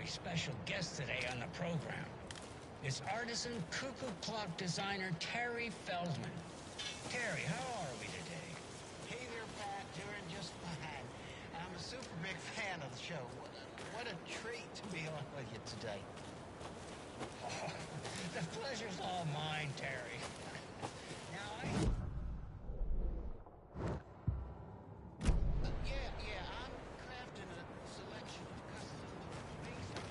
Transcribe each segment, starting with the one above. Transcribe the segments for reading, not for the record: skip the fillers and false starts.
very special guest today on the program. It's artisan cuckoo clock designer Terry Feldman. Terry, how are we today? Hey there, Pat. Doing just fine. I'm a super big fan of the show. What a treat to be on with you today. Oh, the pleasure's all mine, Terry. Now, Yeah, I'm crafting a selection of custom amazing.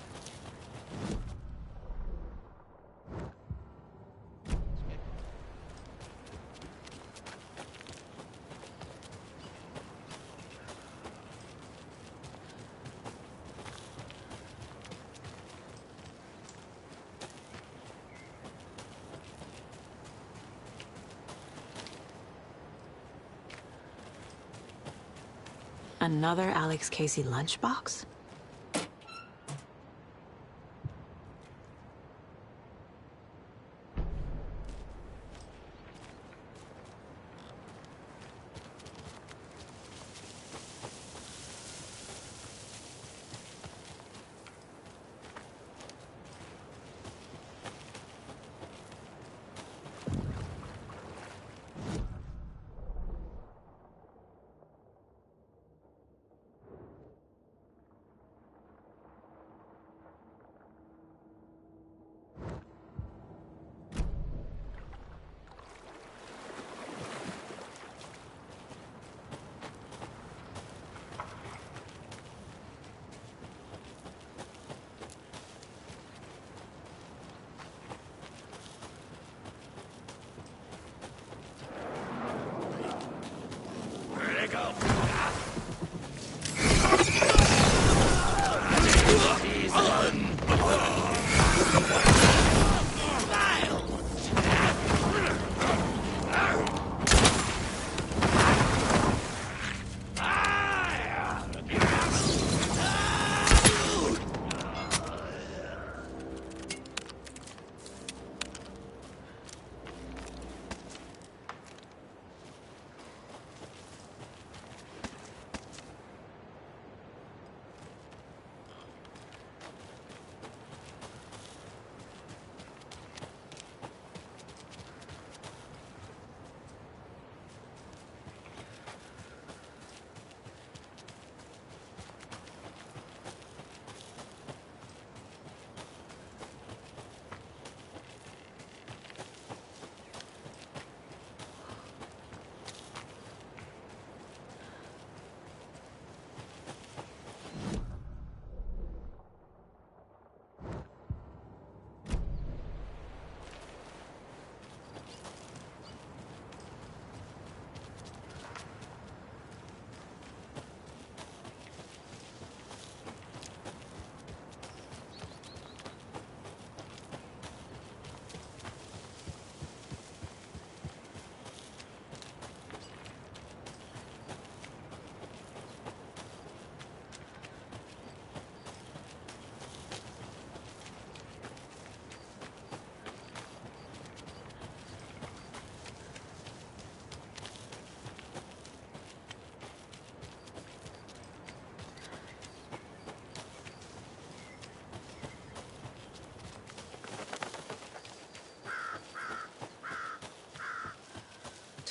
Another Alex Casey lunchbox?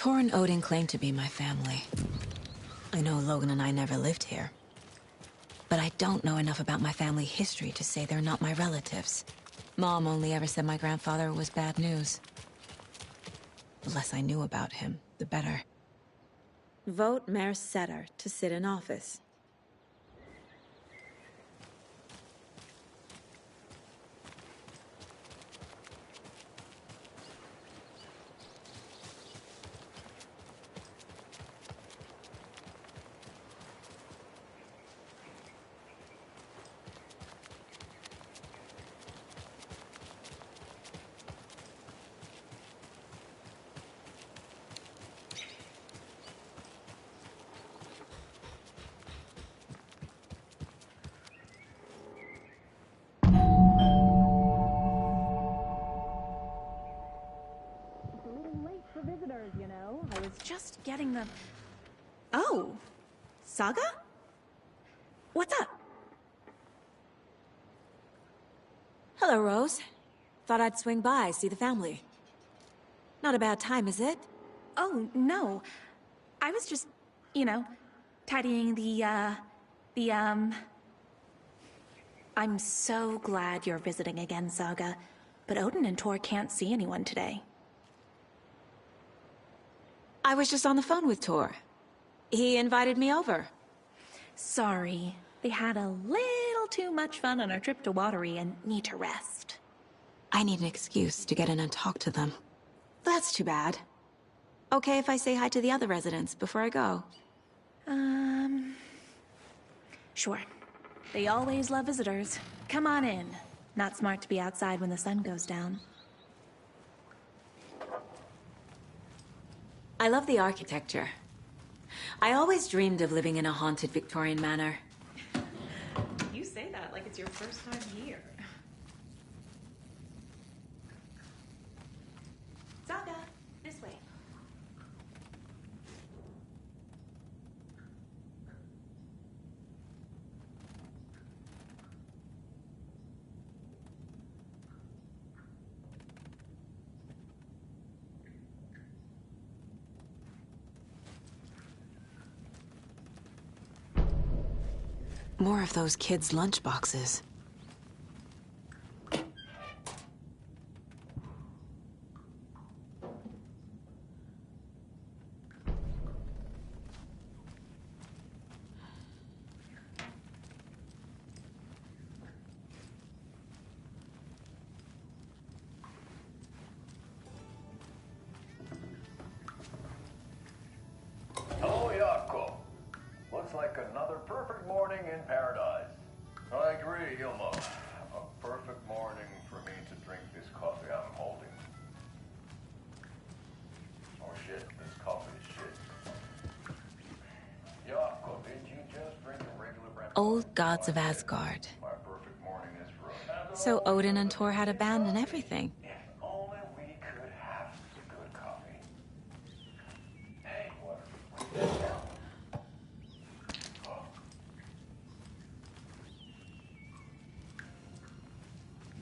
Tor and Odin claim to be my family. I know Logan and I never lived here. But I don't know enough about my family history to say they're not my relatives. Mom only ever said my grandfather was bad news. The less I knew about him, the better. Vote Mayor Setter to sit in office. Just getting the... Oh, Saga? What's up? Hello, Rose. Thought I'd swing by, see the family. Not a bad time, is it? Oh, no. I was just, you know, tidying I'm so glad you're visiting again, Saga. But Odin and Tor can't see anyone today. I was just on the phone with Tor. He invited me over. Sorry. They had a little too much fun on our trip to Watery and need to rest. I need an excuse to get in and talk to them. That's too bad. Okay if I say hi to the other residents before I go? Sure. They always love visitors. Come on in. Not smart to be outside when the sun goes down. I love the architecture. I always dreamed of living in a haunted Victorian manor. You say that like it's your first time here. Saga, this way. More of those kids' lunchboxes. Oh, Jaakko. Looks like another perfect morning in paradise. I agree, Ilmo. A perfect morning for me to drink this coffee I'm holding. Oh shit, this coffee is shit. Jaakko, did you just drink a regular brand? Old gods of Asgard. My perfect morning is for So Odin and Tor had a band and everything. If only we could have good coffee. Hey, what?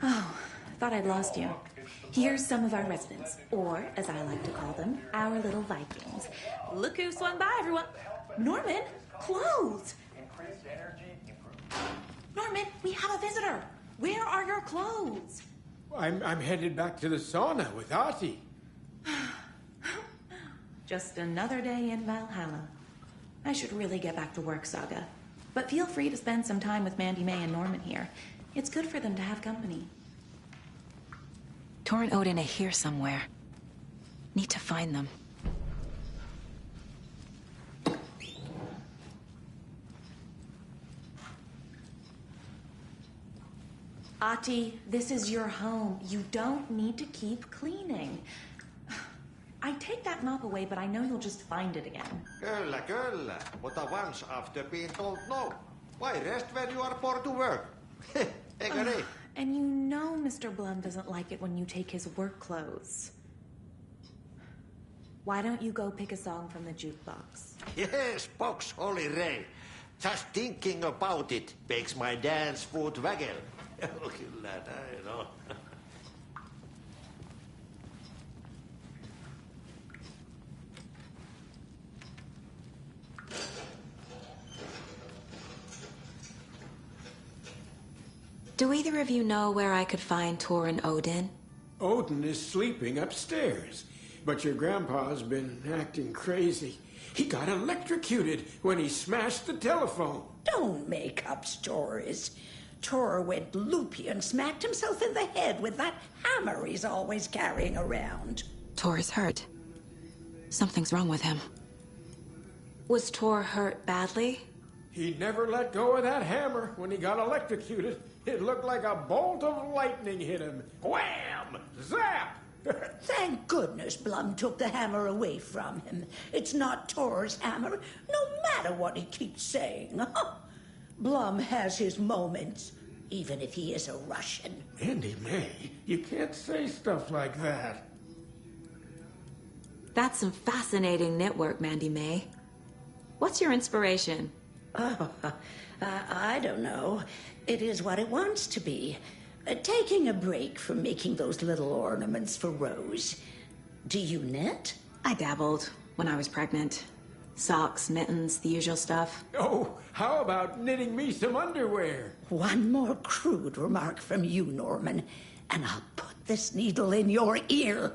Oh, thought I'd lost you. Here's some of our residents, or, as I like to call them, our little Vikings. Look who swung by, everyone. Norman, clothes! Increased energy, improved. Norman, we have a visitor. Where are your clothes? I'm headed back to the sauna with Artie. Just another day in Valhalla. I should really get back to work, Saga. But feel free to spend some time with Mandy May and Norman here. It's good for them to have company. Tor and Odin are here somewhere. Need to find them. Ati, this is your home. You don't need to keep cleaning. I take that mop away, but I know you'll just find it again. Kyllä, kyllä. Mutta once after being told no. Why rest when you are born to work? Eikö niin? And you know Mr. Blum doesn't like it when you take his work clothes. Why don't you go pick a song from the jukebox? Yes, box Holy Ray. Just thinking about it makes my dance foot waggle. Kyllä näin on. Do either of you know where I could find Tor and Odin? Odin is sleeping upstairs, but your grandpa's been acting crazy. He got electrocuted when he smashed the telephone. Don't make up stories. Tor went loopy and smacked himself in the head with that hammer he's always carrying around. Tor is hurt. Something's wrong with him. Was Tor hurt badly? He never let go of that hammer when he got electrocuted. It looked like a bolt of lightning hit him. Wham! Zap! Thank goodness Blum took the hammer away from him. It's not Tor's hammer, no matter what he keeps saying. Blum has his moments, even if he is a Russian. Mandy May, you can't say stuff like that. That's some fascinating knitwork, Mandy May. What's your inspiration? Oh, I don't know. It is what it wants to be. Taking a break from making those little ornaments for Rose. Do you knit? I dabbled when I was pregnant. Socks, mittens, the usual stuff. Oh, how about knitting me some underwear? One more crude remark from you, Norman, and I'll put this needle in your ear.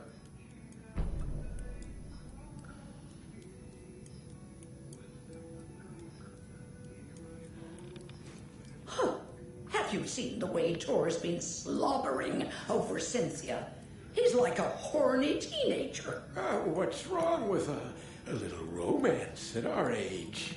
Huh. Have you seen the way Tor's been slobbering over Cynthia? He's like a horny teenager. What's wrong with a little romance at our age?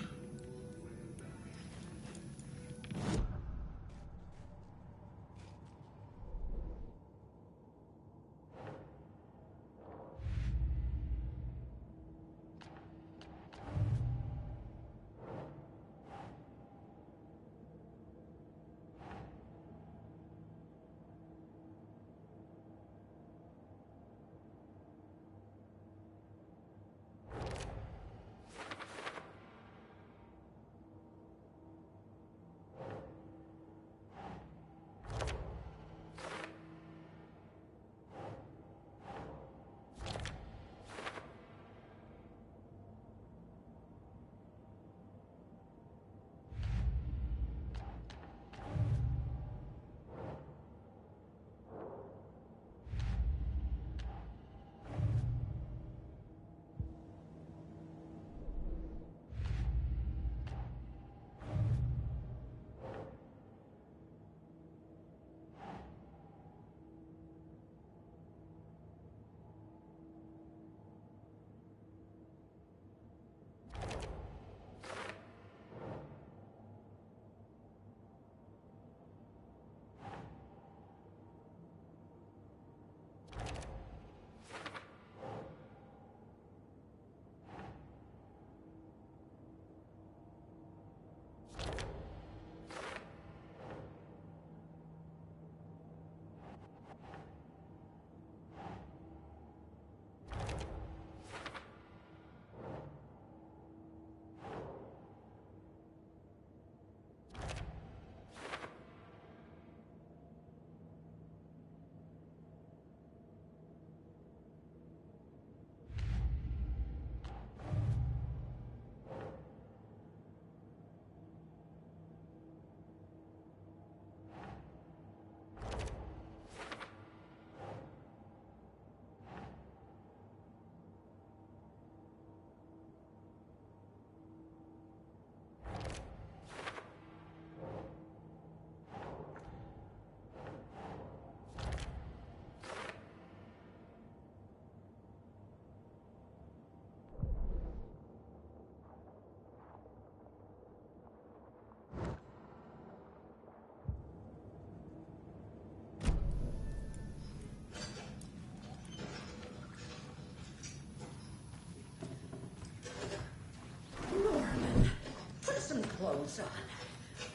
Clothes on.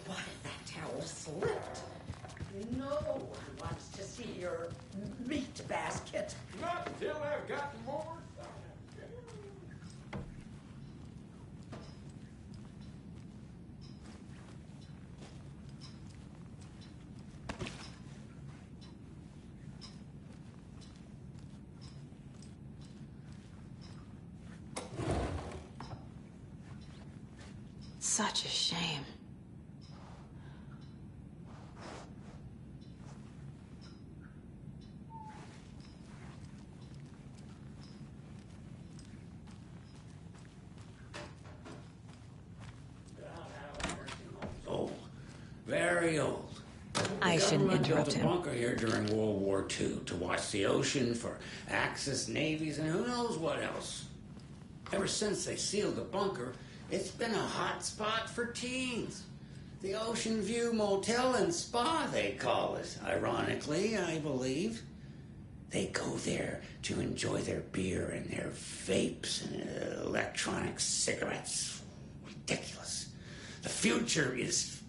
What if that towel slipped? No one wants to see your meat basket. Not until I've got more. Such a shame. Old. Very old. I shouldn't interrupt him. Built a bunker here during World War II to watch the ocean for Axis navies and who knows what else. Ever since they sealed the bunker, it's been a hot spot for teens. The Ocean View Motel and Spa, they call it. Ironically, I believe. They go there to enjoy their beer and their vapes and electronic cigarettes. Ridiculous. The future is...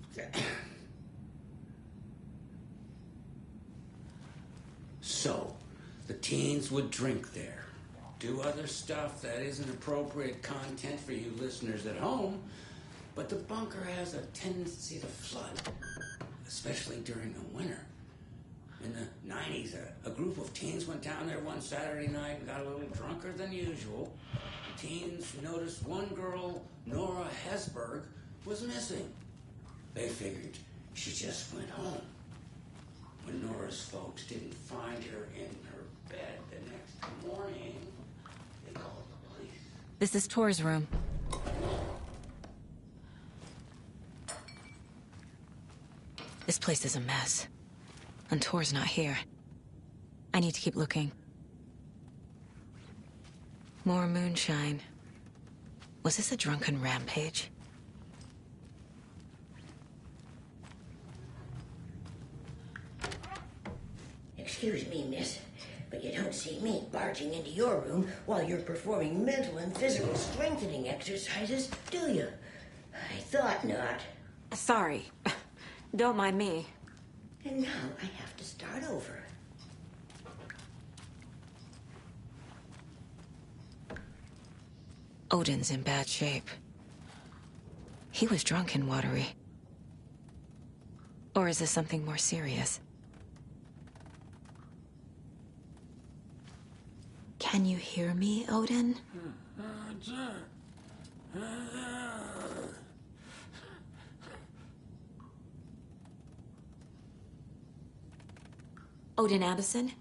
So, the teens would drink there. Do other stuff that isn't appropriate content for you listeners at home, but the bunker has a tendency to flood, especially during the winter. In the 90s, a group of teens went down there one Saturday night and got a little drunker than usual. The teens noticed one girl, Nora Hesberg, was missing. They figured she just went home. When Nora's folks didn't find her in her bed the next morning, they called the police. This is Tor's room. This place is a mess. And Tor's not here. I need to keep looking. More moonshine. Was this a drunken rampage? Excuse me, miss, but you don't see me barging into your room while you're performing mental and physical strengthening exercises, do you? I thought not. Sorry. Don't mind me. And now I have to start over. Odin's in bad shape. He was drunk and watery. Or is this something more serious? Can you hear me, Odin? Odin Abbison?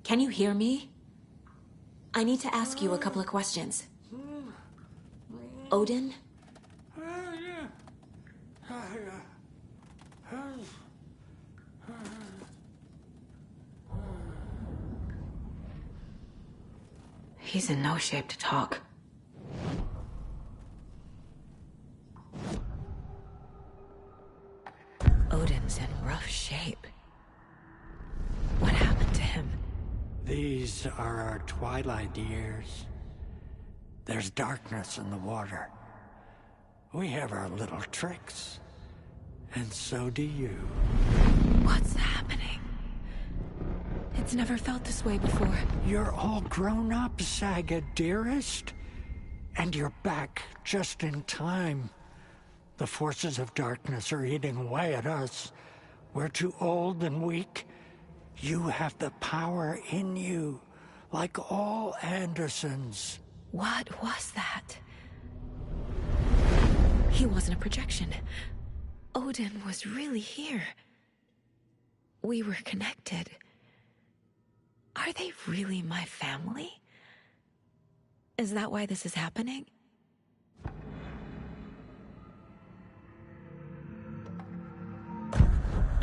Can you hear me? I need to ask you a couple of questions. Odin? He's in no shape to talk. Odin's in rough shape. What happened to him? These are our twilight years. There's darkness in the water. We have our little tricks. And so do you. What's happening? It's never felt this way before. You're all grown up, Saga, dearest. And you're back just in time. The forces of darkness are eating away at us. We're too old and weak. You have the power in you, like all Andersons. What was that? He wasn't a projection. Odin was really here. We were connected. Are they really my family? Is that why this is happening?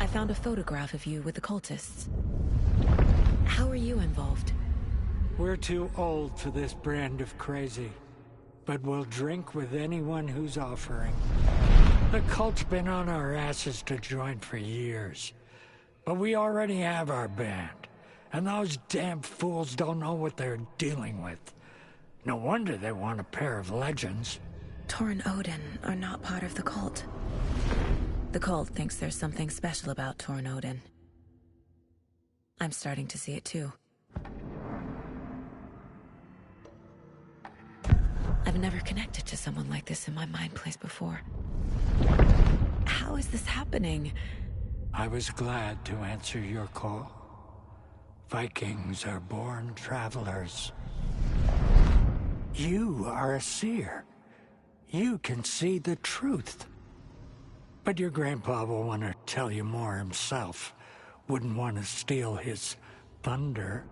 I found a photograph of you with the cultists. How are you involved? We're too old for this brand of crazy, but we'll drink with anyone who's offering. The cult's been on our asses to join for years, but we already have our band, and those damn fools don't know what they're dealing with. No wonder they want a pair of legends. Tor and Odin are not part of the cult. The cult thinks there's something special about Tor and Odin. I'm starting to see it too. I've never connected to someone like this in my mind place before. How is this happening? I was glad to answer your call. Vikings are born travelers. You are a seer. You can see the truth. But your grandpa will want to tell you more himself. Wouldn't want to steal his thunder.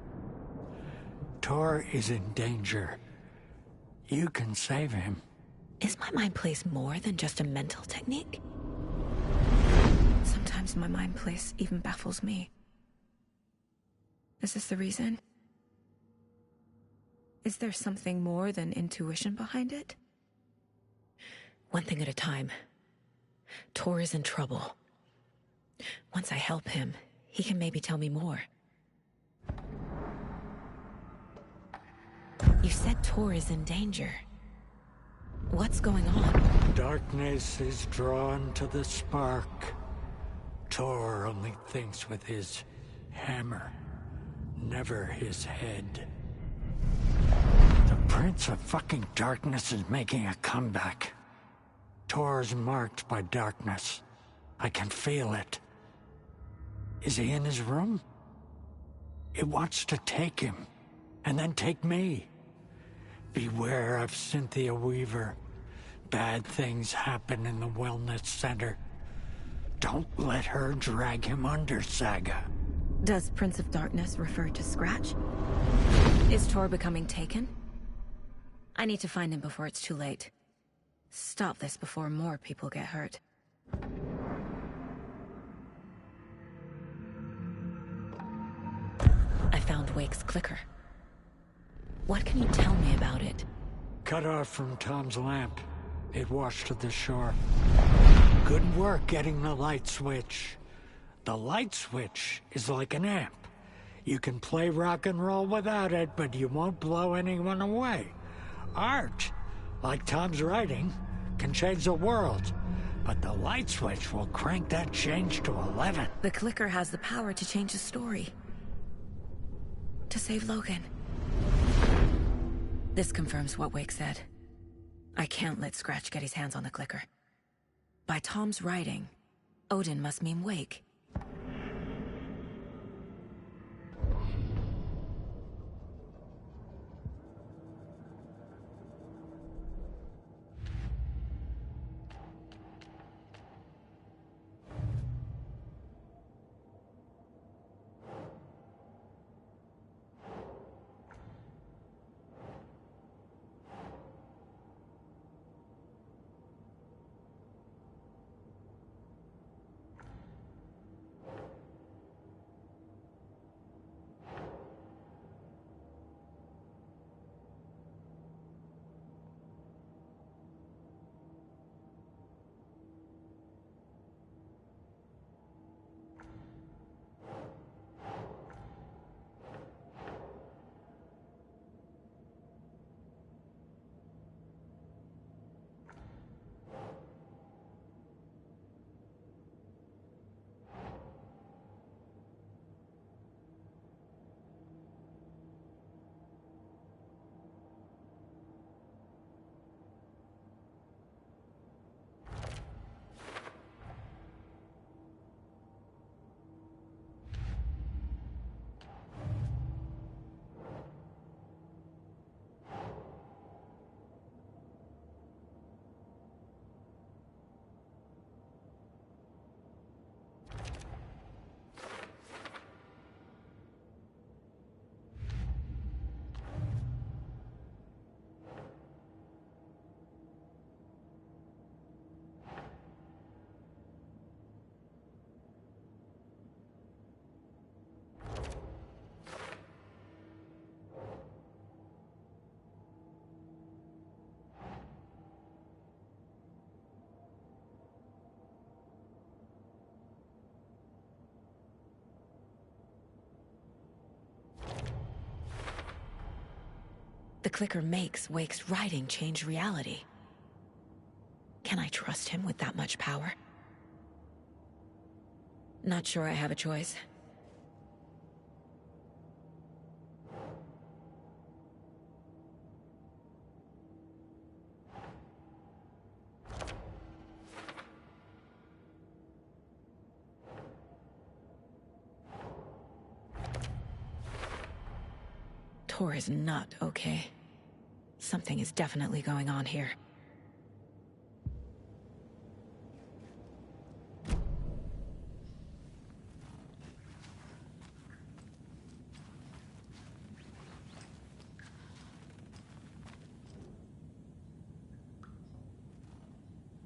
Tor is in danger. You can save him. Is my mind place more than just a mental technique? Sometimes my mind place even baffles me. Is this the reason? Is there something more than intuition behind it? One thing at a time. Tor is in trouble. Once I help him, he can maybe tell me more. You said Tor is in danger. What's going on? Darkness is drawn to the spark. Tor only thinks with his hammer, never his head. The Prince of fucking Darkness is making a comeback. Tor's marked by darkness. I can feel it. Is he in his room? It wants to take him, and then take me. Beware of Cynthia Weaver. Bad things happen in the wellness center. Don't let her drag him under, Saga. Does Prince of Darkness refer to Scratch? Is Tor becoming taken? I need to find him before it's too late. Stop this before more people get hurt. I found Wake's clicker. What can you tell me about it? Cut off from Tom's lamp. It washed to the shore. Good work getting the light switch. The light switch is like an amp. You can play rock and roll without it, but you won't blow anyone away. Art, like Tom's writing, can change the world. But the light switch will crank that change to 11. The clicker has the power to change the story. To save Logan. This confirms what Wake said. I can't let Scratch get his hands on the clicker. By Tom's writing, Odin must mean Wake. The clicker makes Wake's writing change reality. Can I trust him with that much power? Not sure I have a choice. Tor is not okay. Something is definitely going on here.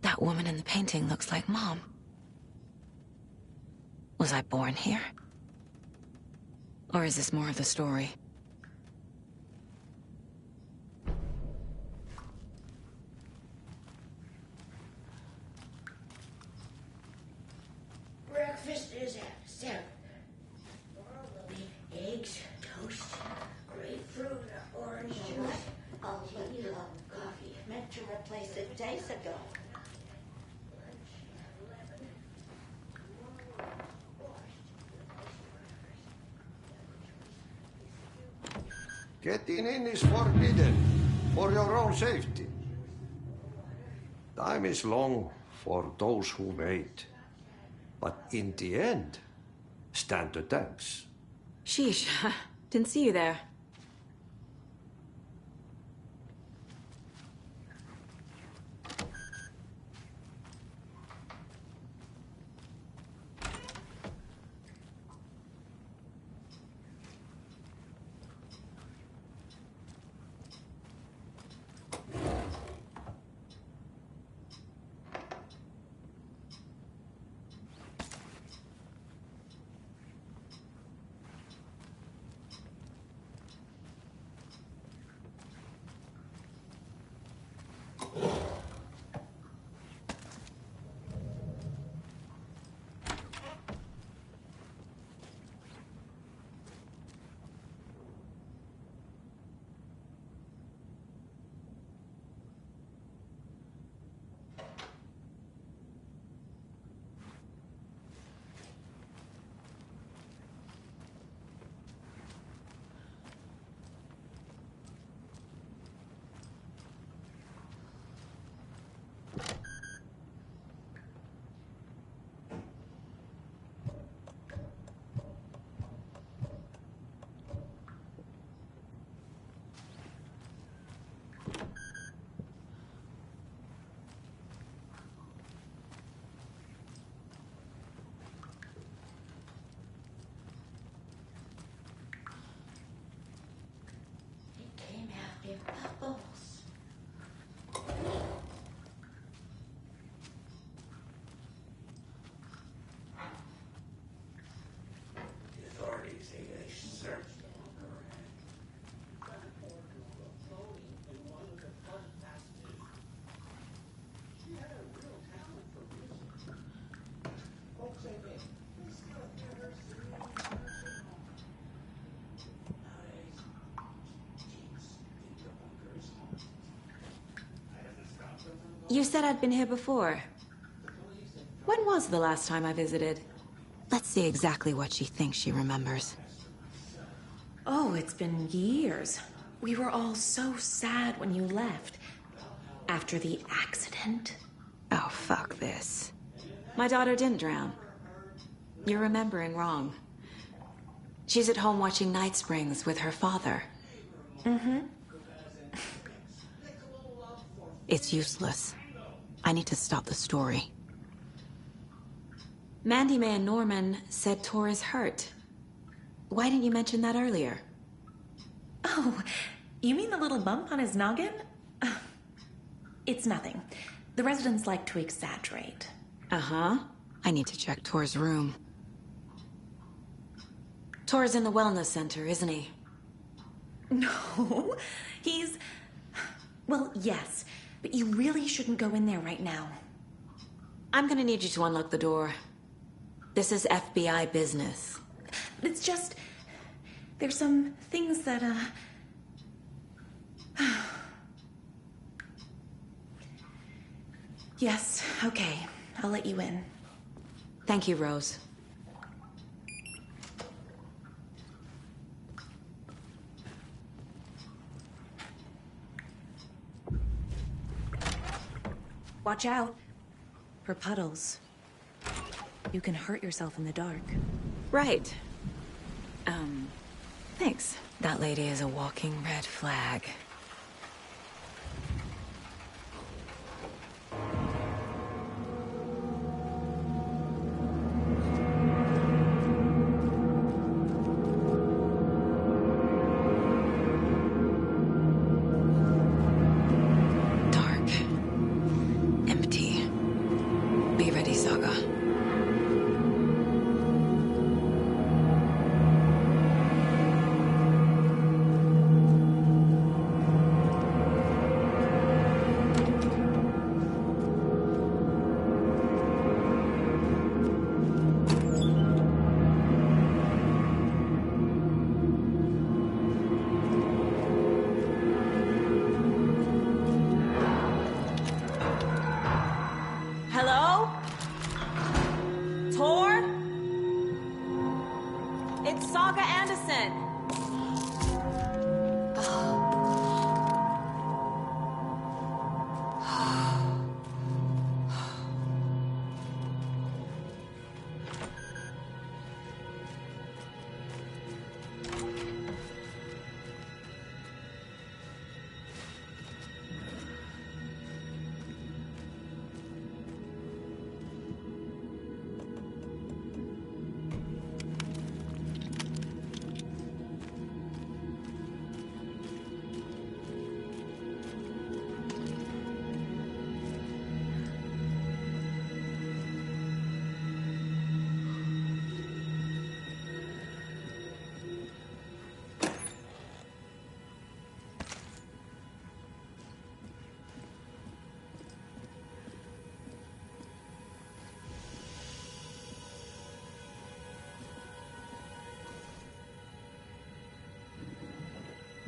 That woman in the painting looks like Mom. Was I born here? Or is this more of the story? Breakfast is at 7. Tomorrow will be eggs, toast, grapefruit, orange juice, tea, coffee. Meant to replace it days ago. Getting in is forbidden, for your own safety. Time is long for those who wait, but in the end, stand to thanks. Sheesh, didn't see you there. Bubbles. The authorities say they searched the bunker and in one of the flood passages. She had a real talent for music. Folks say they still hear her singing in nursing homes. Nowadays, geeks think the bunker is haunted. I haven't stopped them from going. You said I'd been here before. When was the last time I visited? Let's see exactly what she thinks she remembers. Oh, it's been years. We were all so sad when you left. After the accident. Oh, fuck this. My daughter didn't drown. You're remembering wrong. She's at home watching Night Springs with her father. Mm-hmm. It's useless. I need to stop the story. Mandy May and Norman said Tor is hurt. Why didn't you mention that earlier? Oh, you mean the little bump on his noggin? It's nothing. The residents like to exaggerate. Uh-huh. I need to check Tor's room. Tor's in the wellness center, isn't he? No, he's... Well, yes, but you really shouldn't go in there right now. I'm gonna need you to unlock the door. This is FBI business. It's just... There's some things that, Yes, okay. I'll let you in. Thank you, Rose. Watch out for puddles. You can hurt yourself in the dark. Right. Thanks. That lady is a walking red flag. Dark. Empty. Be ready, Saga.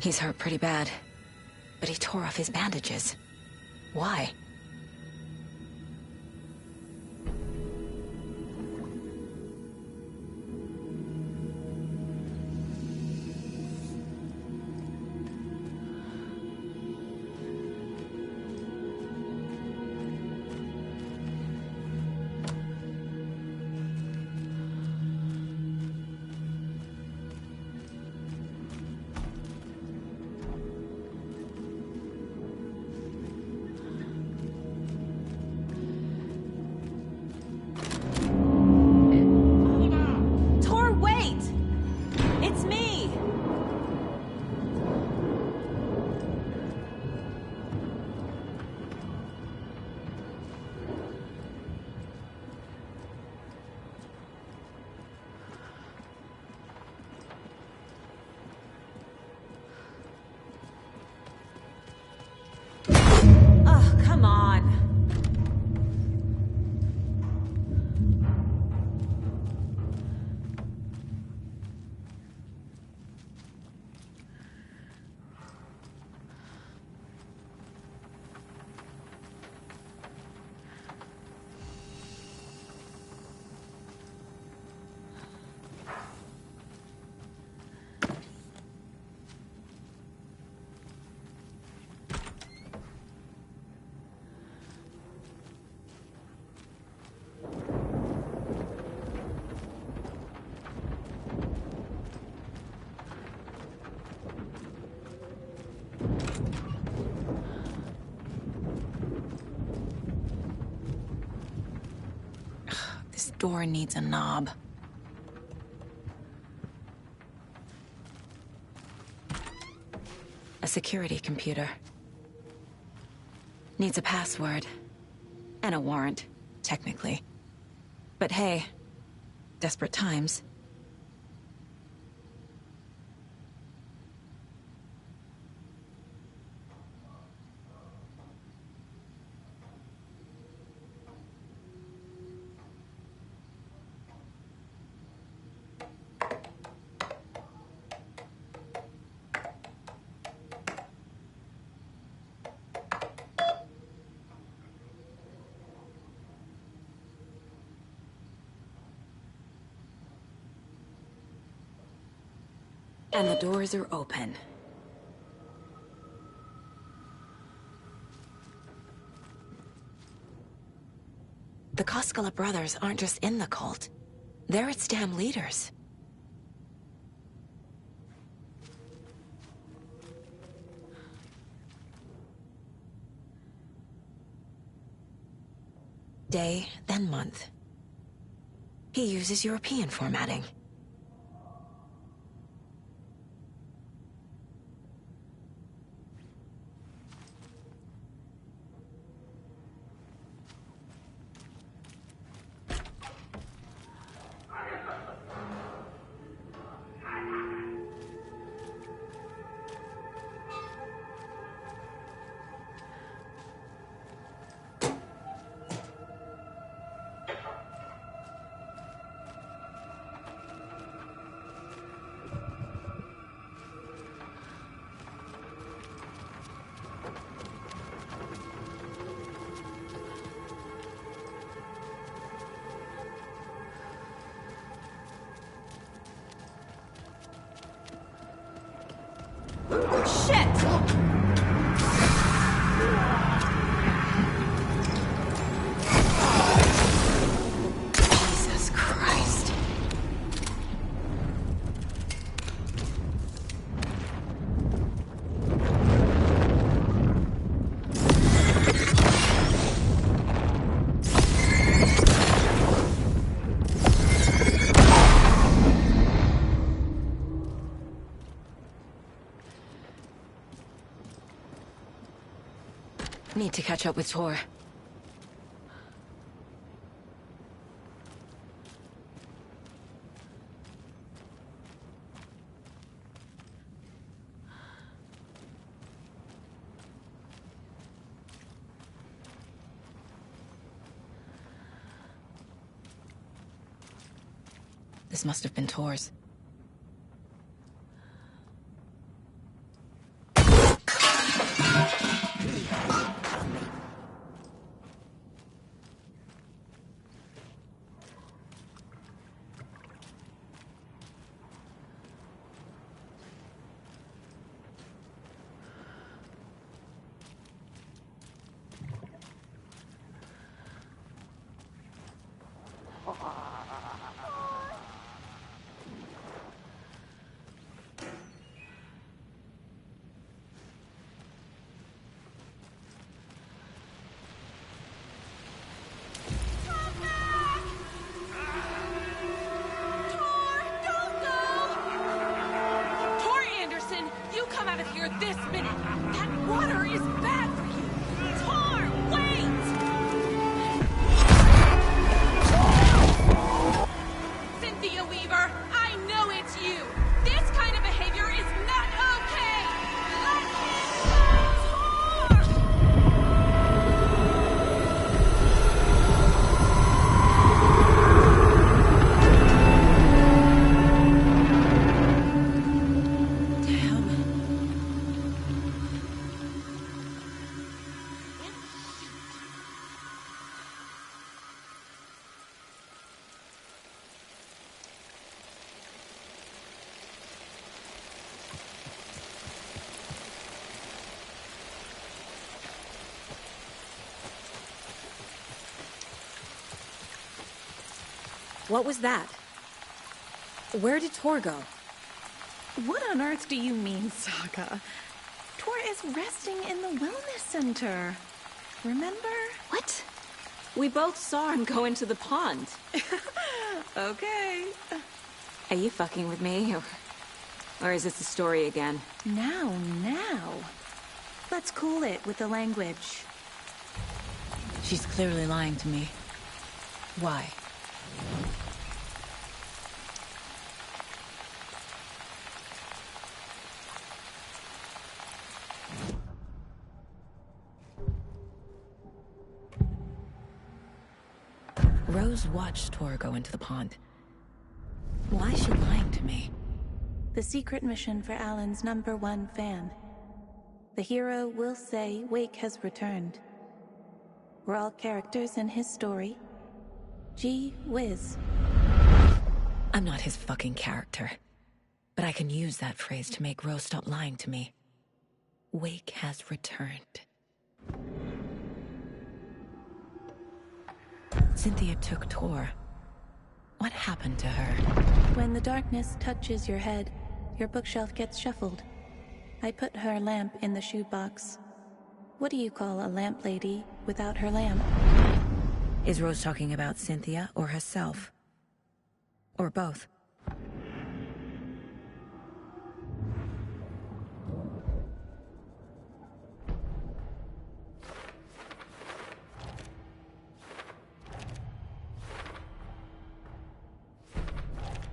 He's hurt pretty bad, but he tore off his bandages. Why? Come on. This door needs a knob. A security computer. Needs a password. And a warrant, technically. But hey, desperate times. And the doors are open. The Koskela brothers aren't just in the cult. They're its damn leaders. Day, then month. He uses European formatting. Jesus Christ. Need to catch up with Tor. This must have been Tor's. out of here this minute! That water is bad for you! Tor, wait! Cynthia Weaver, I know it's you! This kind of behavior is not okay! Let him go, Tor! What was that? Where did Tor go? What on earth do you mean, Saga? Tor is resting in the wellness center. Remember? What? We both saw him go into the pond. Okay. Are you fucking with me? Or is this the story again? Now. Let's cool it with the language. She's clearly lying to me. Why? Rose watched Tor go into the pond. Why is she lying to me? The secret mission for Alan's #1 fan. The hero will say Wake has returned. We're all characters in his story. Gee whiz. I'm not his fucking character. But I can use that phrase to make Rose stop lying to me. Wake has returned. Cynthia took Tor. What happened to her? When the darkness touches your head, your bookshelf gets shuffled. I put her lamp in the shoebox. What do you call a lamp lady without her lamp? Is Rose talking about Cynthia or herself? Or both?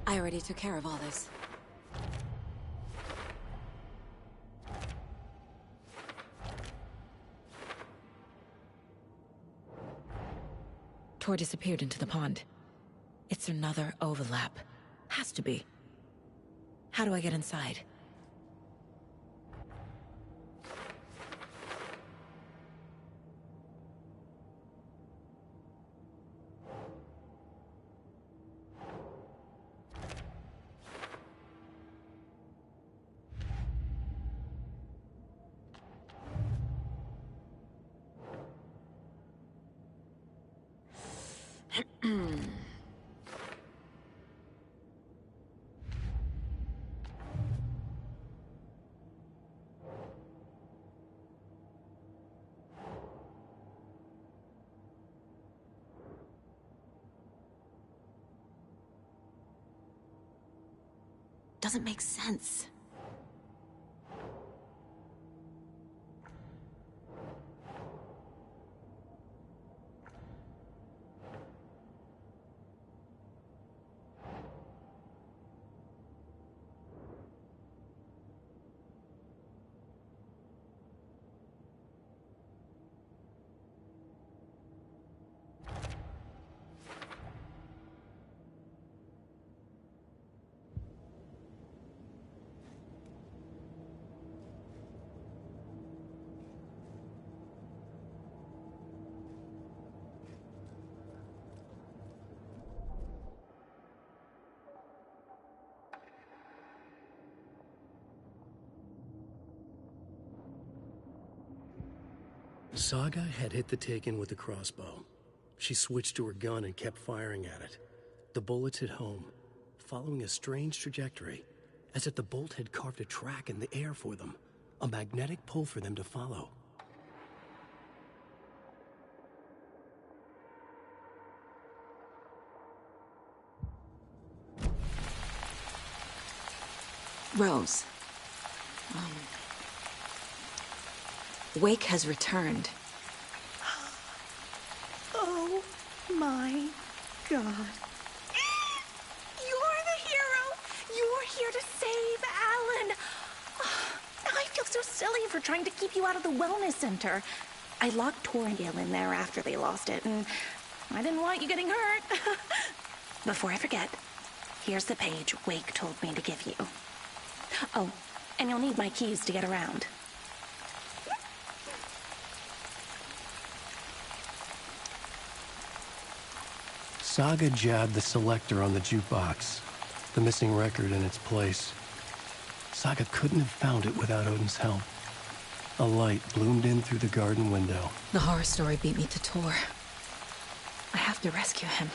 I already took care of all this. Tor disappeared into the pond. It's another overlap. Has to be. How do I get inside? Doesn't make sense. Saga had hit the Taken with a crossbow. She switched to her gun and kept firing at it. The bullets hit home, following a strange trajectory, as if the bolt had carved a track in the air for them, a magnetic pull for them to follow. Rose. Wake has returned. Oh my God. You're the hero! You're here to save Alan! I feel so silly for trying to keep you out of the wellness center. I locked Tor and Gale in there after they lost it, and I didn't want you getting hurt. Before I forget, here's the page Wake told me to give you. Oh, and you'll need my keys to get around. Saga jabbed the selector on the jukebox, the missing record in its place. Saga couldn't have found it without Odin's help. A light bloomed in through the garden window. The horror story beat me to Tor. I have to rescue him.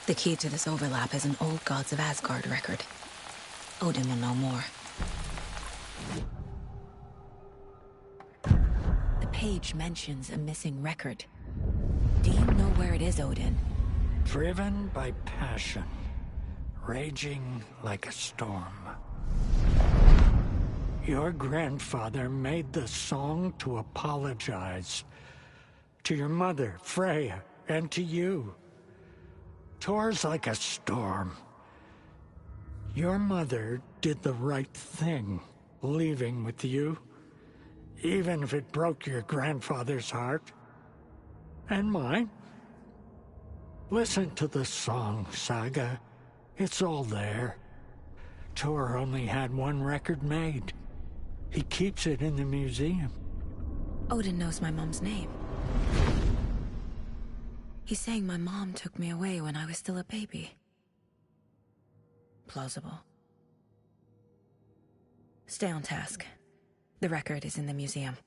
The key to this overlap is an old Gods of Asgard record. Odin will know more. The page mentions a missing record. Do you know where it is, Odin? Driven by passion, raging like a storm. Your grandfather made the song to apologize. To your mother, Freya, and to you. Tor's like a storm. Your mother did the right thing, leaving with you, even if it broke your grandfather's heart. And mine. Listen to the song, Saga. It's all there. Tor only had one record made. He keeps it in the museum. Odin knows my mom's name. He's saying my mom took me away when I was still a baby. Plausible. Stay on task. The record is in the museum.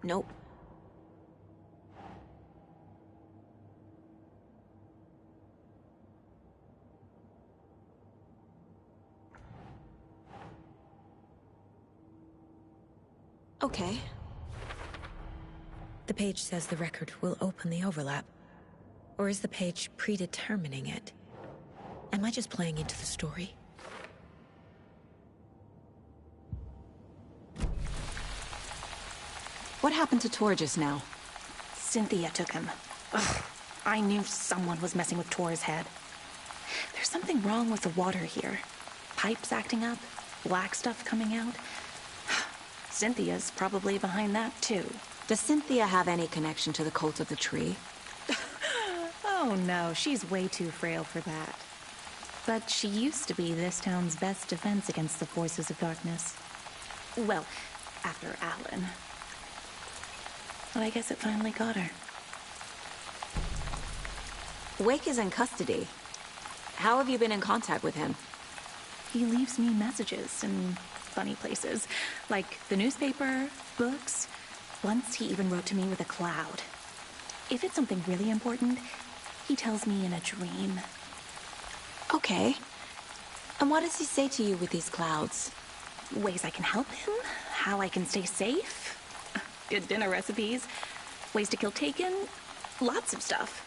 Nope. Okay. The page says the record will open the overlap. Or is the page predetermining it? Am I just playing into the story? What happened to Tor just now? Cynthia took him. Ugh, I knew someone was messing with Tor's head. There's something wrong with the water here. Pipes acting up, black stuff coming out. Cynthia's probably behind that, too. Does Cynthia have any connection to the cult of the tree? Oh no, she's way too frail for that. But she used to be this town's best defense against the forces of darkness. Well, after Alan. But I guess it finally got her. Wake is in custody. How have you been in contact with him? He leaves me messages in funny places, like the newspaper, books. Once he even wrote to me with a cloud. If it's something really important, he tells me in a dream. Okay. And what does he say to you with these clouds? Ways I can help him, how I can stay safe. Good dinner recipes, ways to kill Taken, lots of stuff.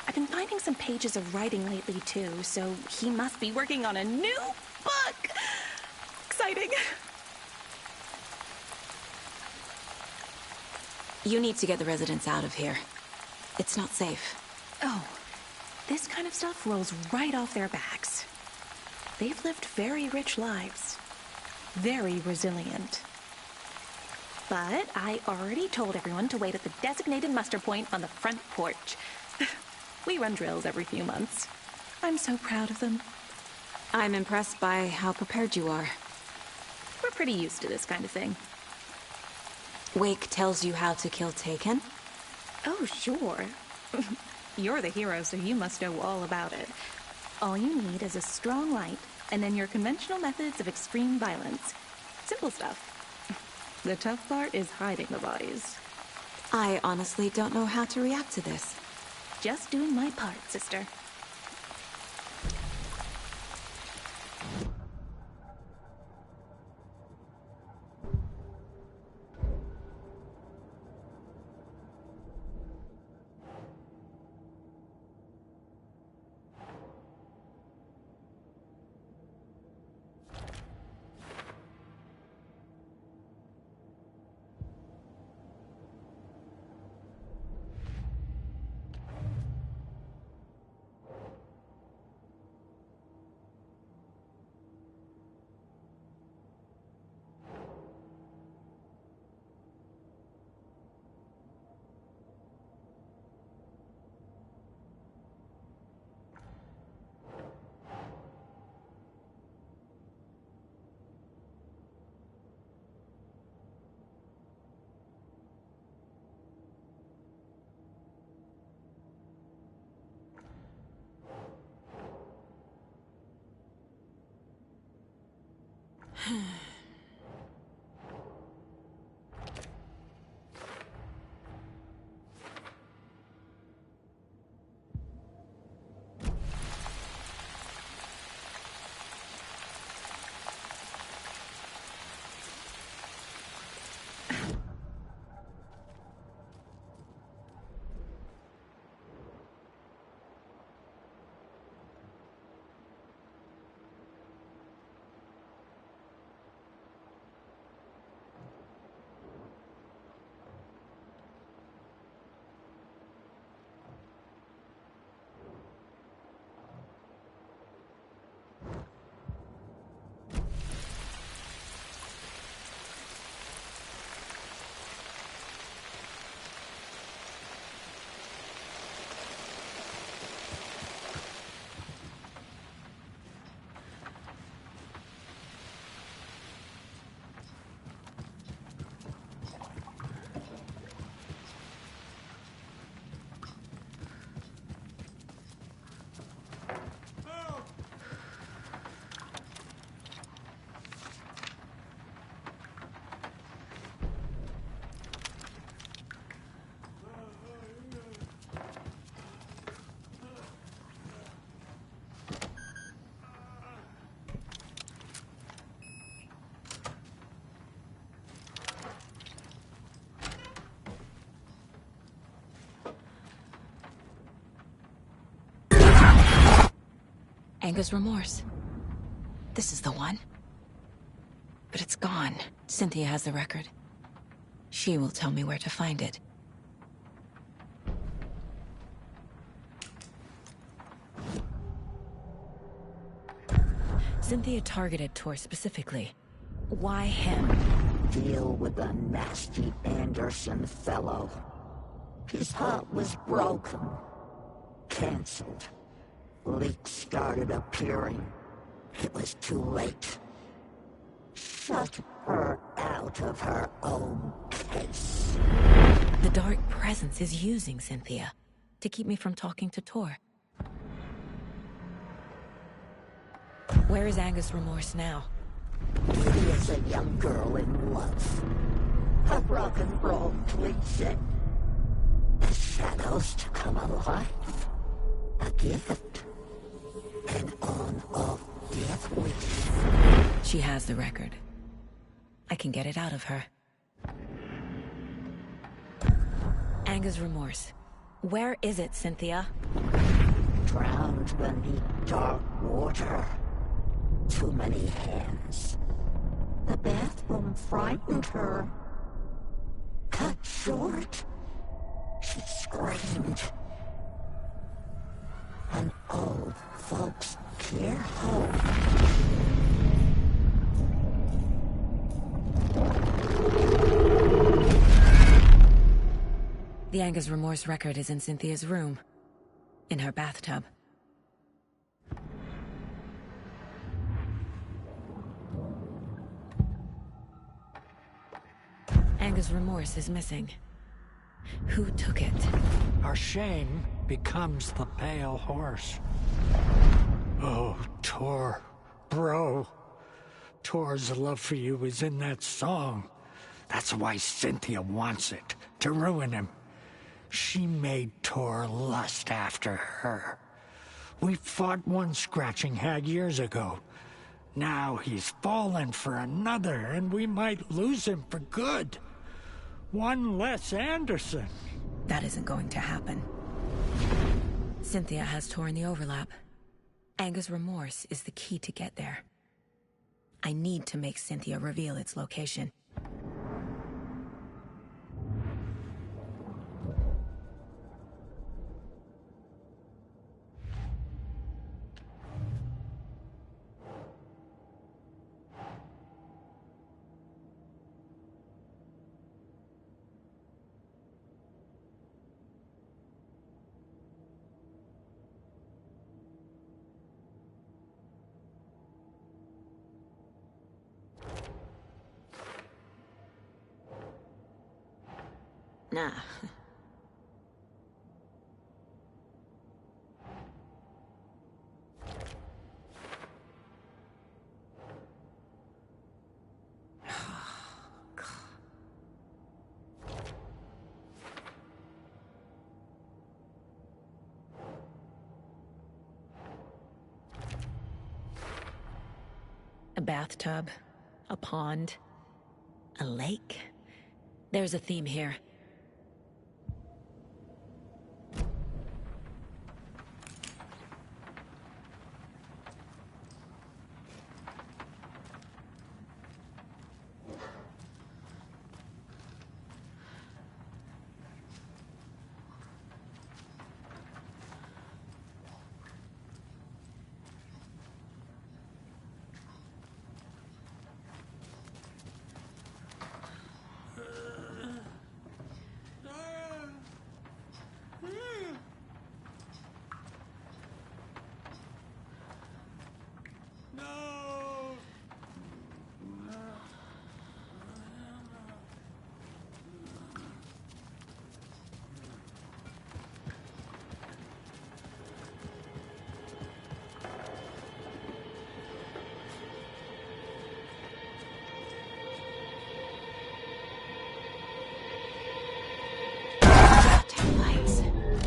I've been finding some pages of writing lately too, so he must be working on a new book. Exciting. You need to get the residents out of here. It's not safe. Oh, this kind of stuff rolls right off their backs. They've lived very rich lives. Very resilient. But I already told everyone to wait at the designated muster point on the front porch. We run drills every few months. I'm so proud of them. I'm impressed by how prepared you are. We're pretty used to this kind of thing. Wake tells you how to kill Taken? Oh, sure. You're the hero, so you must know all about it. All you need is a strong light, and then your conventional methods of extreme violence. Simple stuff. The tough part is hiding the bodies. I honestly don't know how to react to this. Just doing my part, sister. Anger's remorse. This is the one. But it's gone. Cynthia has the record. She will tell me where to find it. Cynthia targeted Tor specifically. Why him? Deal with the nasty Anderson fellow. His heart was broken. Cancelled. Leaks started appearing. It was too late. Shut her out of her own case. The dark presence is using Cynthia to keep me from talking to Tor. Where is Angus' remorse now? He is a young girl in love. A rock and roll cliche. The shadows to come alive. A gift. An on-off death wish. She has the record. I can get it out of her. Anger's remorse. Where is it, Cynthia? Drowned beneath dark water. Too many hands. The bathroom frightened her. Cut short. She screamed. An old folks' care home. The Anger's Remorse record is in Cynthia's room. In her bathtub. Anger's Remorse is missing. Who took it? Our shame becomes the pale horse. Oh, Tor. Bro. Tor's love for you is in that song. That's why Cynthia wants it, to ruin him. She made Tor lust after her. We fought one scratching hag years ago. Now he's fallen for another, and we might lose him for good. One less Anderson. That isn't going to happen. Cynthia has Tor in the overlap. Anger's Remorse is the key to get there. I need to make Cynthia reveal its location. Nah. A bathtub, a pond, a lake. There's a theme here.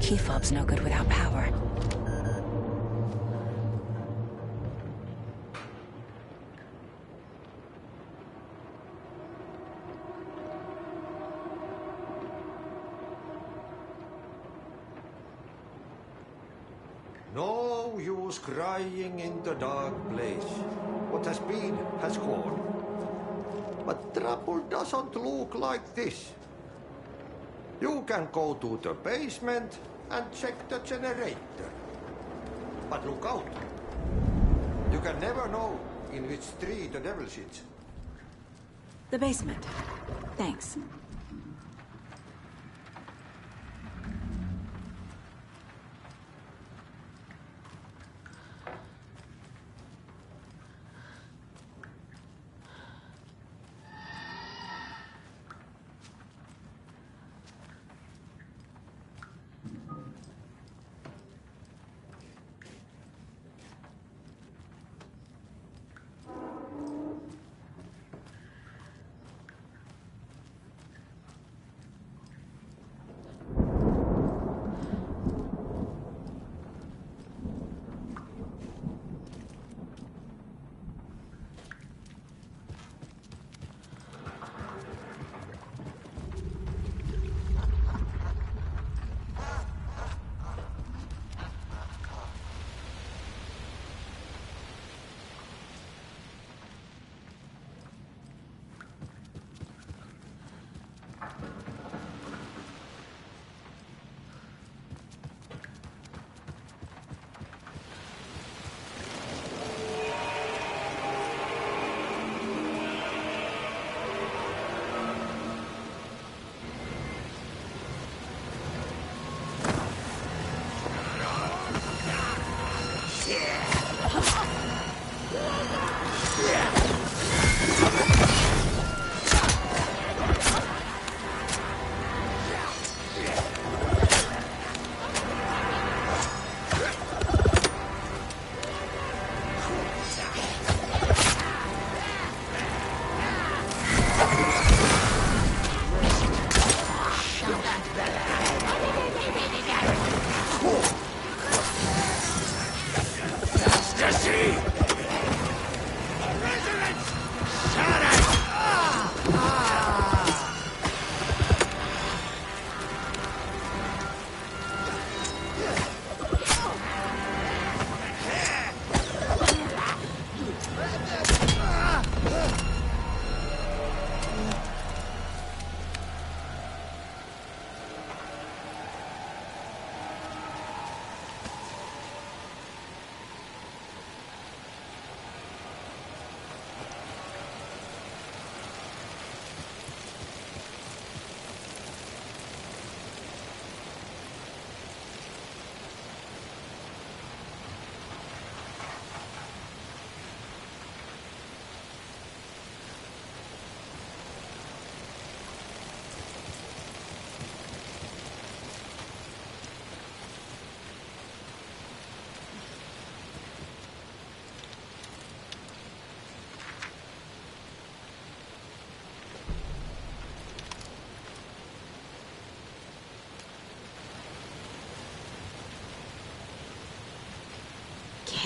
Key fob's no good without power. No use crying in the dark place. What has been has gone. But trouble doesn't look like this. You can go to the basement and check the generator. But look out. You can never know in which tree the devil sits. The basement. Thanks.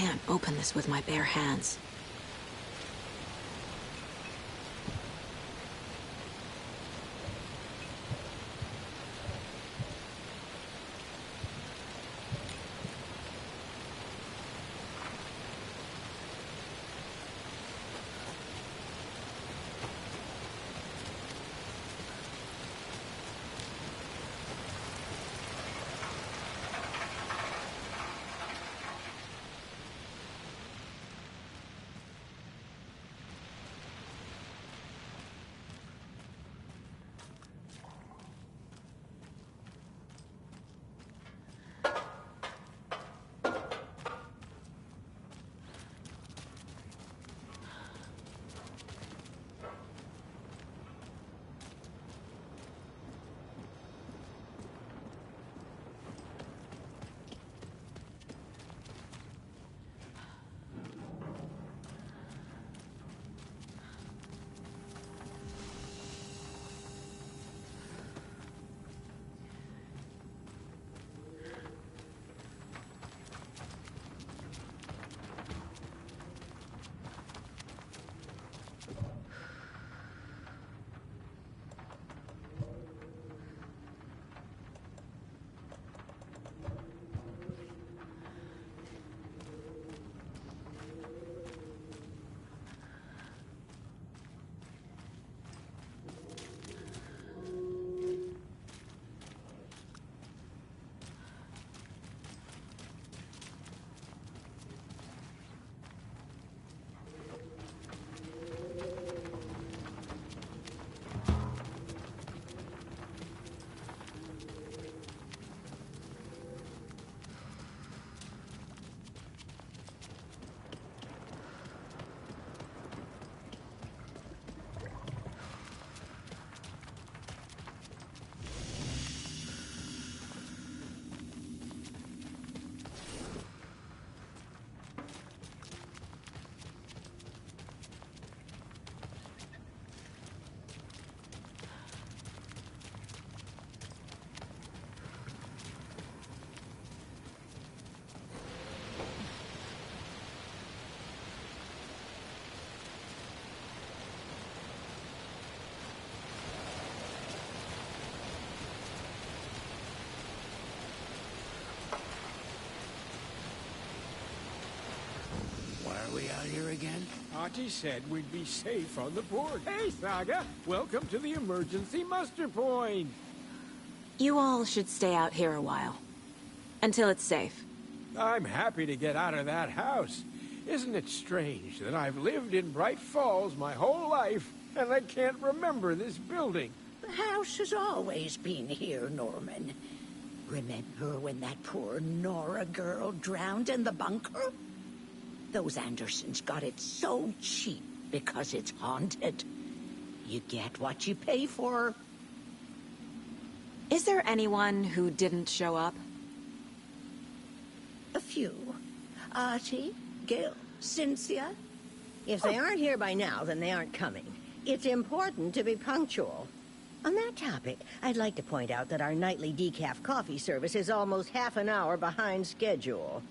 can't open this with my bare hands. We out here again? Auntie said we'd be safe on the port. Hey, Saga! Welcome to the emergency muster point! You all should stay out here a while. Until it's safe. I'm happy to get out of that house. Isn't it strange that I've lived in Bright Falls my whole life, and I can't remember this building? The house has always been here, Norman. Remember when that poor Nora girl drowned in the bunker? Those Andersons got it so cheap because it's haunted. You get what you pay for. Is there anyone who didn't show up? A few. Artie, Gil, Cynthia. If they aren't here by now, then they aren't coming. It's important to be punctual. On that topic, I'd like to point out that our nightly decaf coffee service is almost half an hour behind schedule.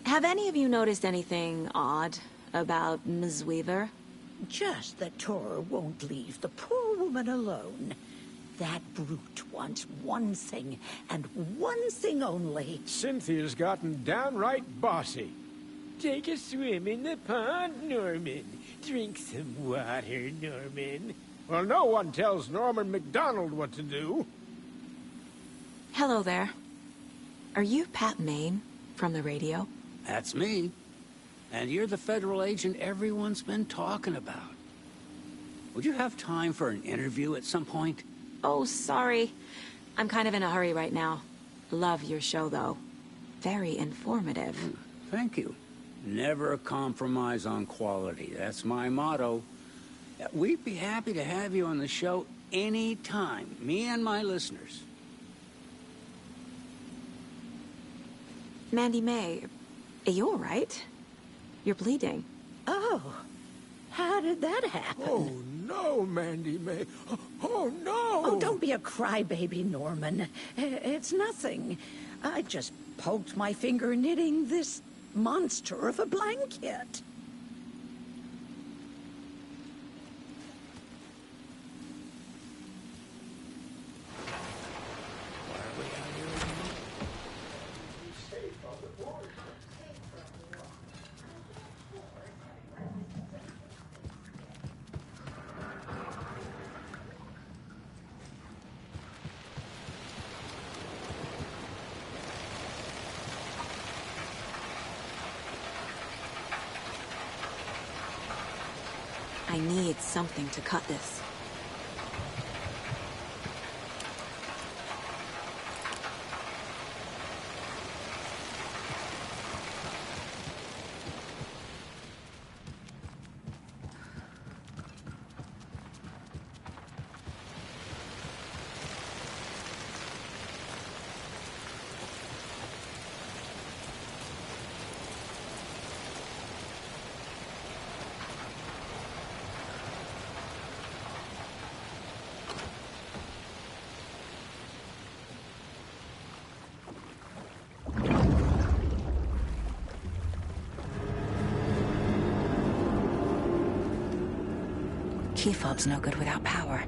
Have any of you noticed anything odd about Ms. Weaver? Just that Tor won't leave the poor woman alone. That brute wants one thing, and one thing only. Cynthia's gotten downright bossy. Take a swim in the pond, Norman. Drink some water, Norman. Well, no one tells Norman MacDonald what to do. Hello there. Are you Pat Maine from the radio? That's me. And you're the federal agent everyone's been talking about. Would you have time for an interview at some point? Oh, sorry. I'm kind of in a hurry right now. Love your show, though. Very informative. Thank you. Never compromise on quality. That's my motto. We'd be happy to have you on the show anytime, me and my listeners. Mandy May, are you all right? You're bleeding. Oh, how did that happen? Oh, no, Mandy May. Oh, no! Oh, don't be a crybaby, Norman. It's nothing. I just poked my finger knitting this monster of a blanket. I need something to cut this. Key fob's no good without power.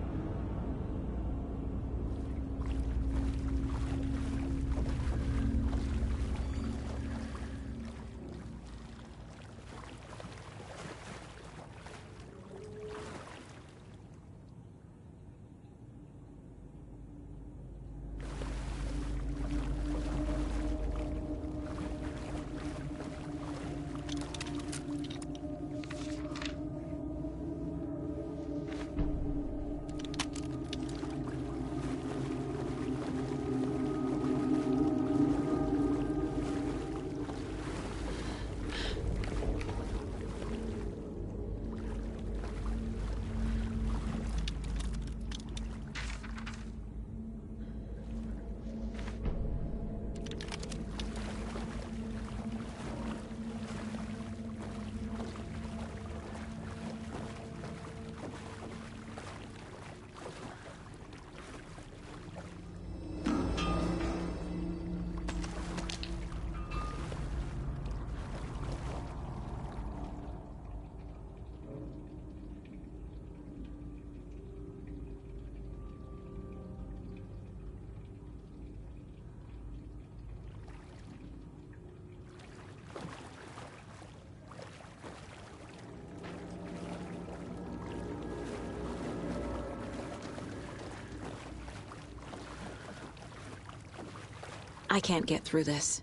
I can't get through this.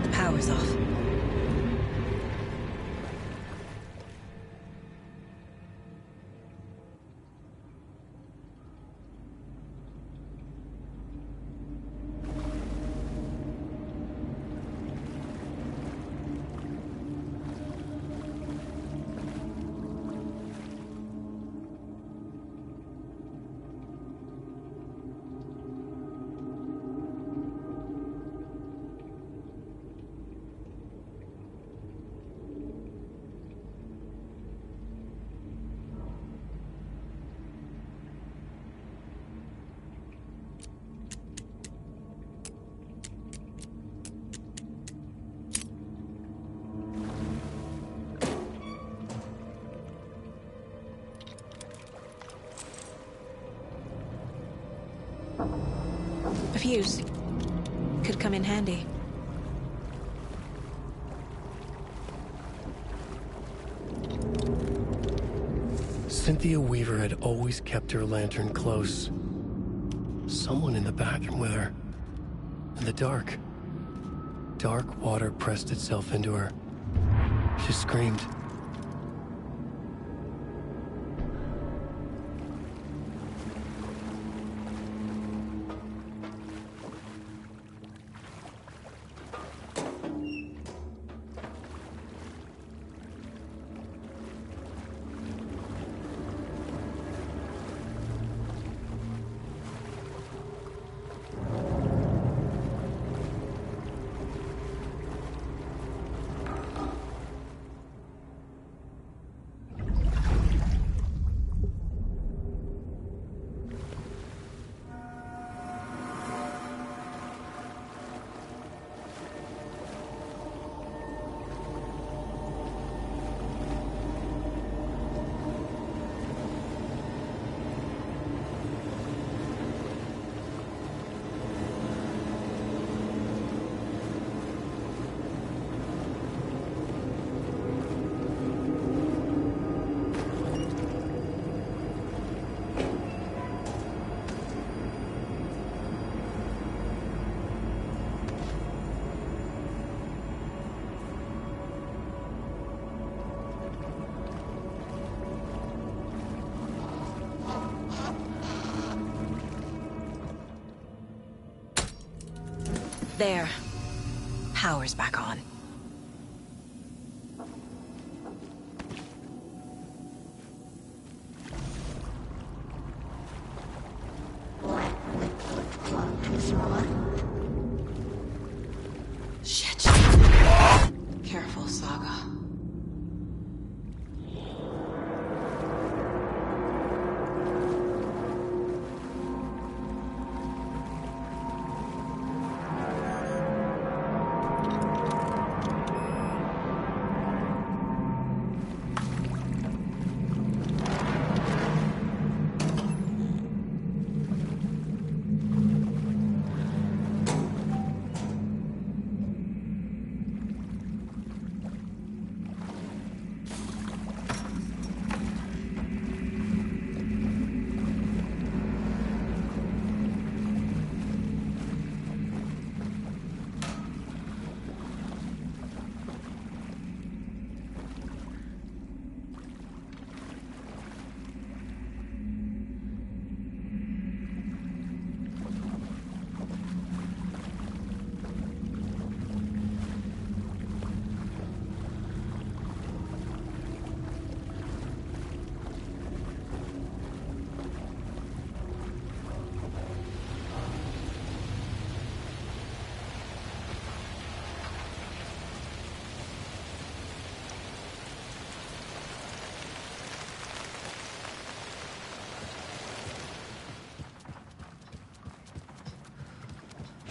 The power's off. A fuse. Could come in handy. Cynthia Weaver had always kept her lantern close. Someone in the bathroom with her. In the dark. Dark water pressed itself into her. She screamed. There. Power's back on. Shit. Careful, Saga.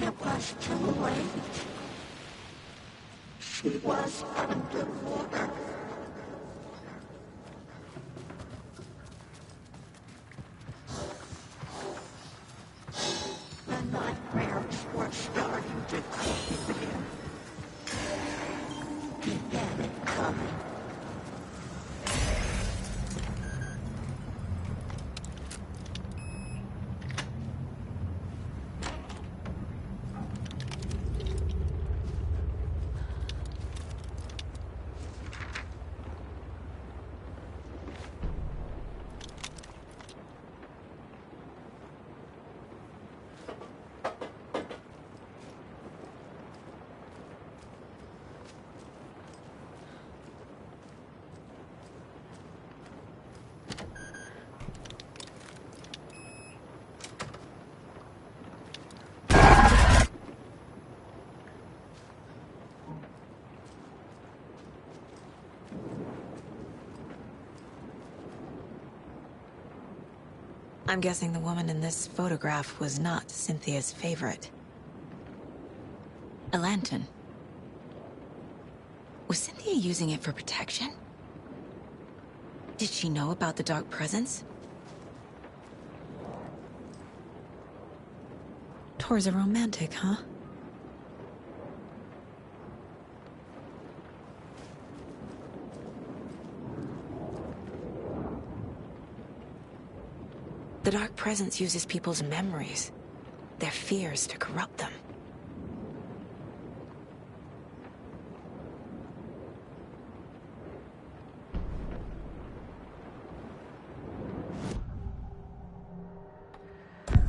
It was too late. She was underwater. The nightmares were starting to creep in. He had it coming. I'm guessing the woman in this photograph was not Cynthia's favorite. A lantern. Was Cynthia using it for protection? Did she know about the dark presence? Tor's a romantic, huh? The dark presence uses people's memories, their fears to corrupt them.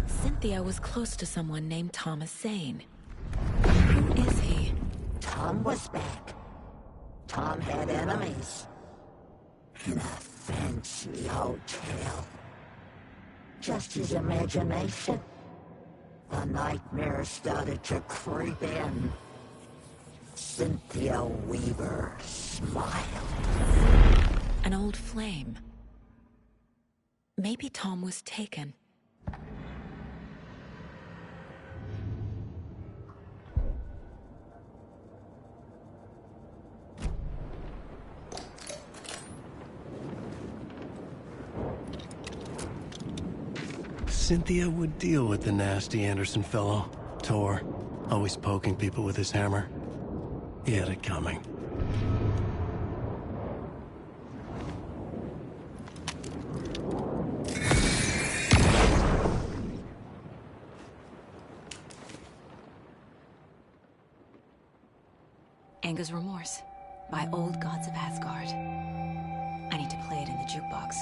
Cynthia was close to someone named Thomas Zane. Who is he? Tom was back. Tom had enemies. In a fancy hotel. Just his imagination. The nightmare started to creep in. Cynthia Weaver smiled. An old flame. Maybe Tom was taken. Cynthia would deal with the nasty Anderson fellow, Tor, always poking people with his hammer. He had it coming. Anger's Remorse by Old Gods of Asgard. I need to play it in the jukebox.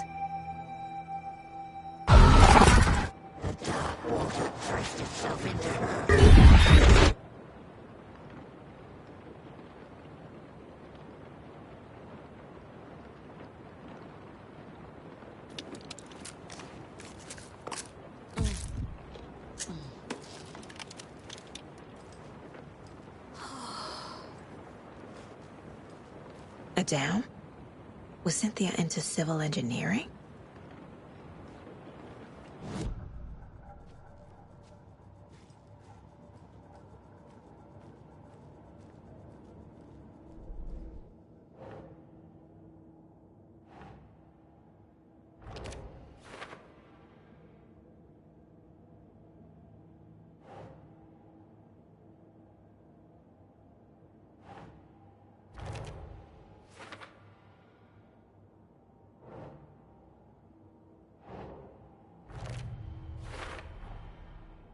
The dark water pressed itself into her. A dam? Was Cynthia into civil engineering?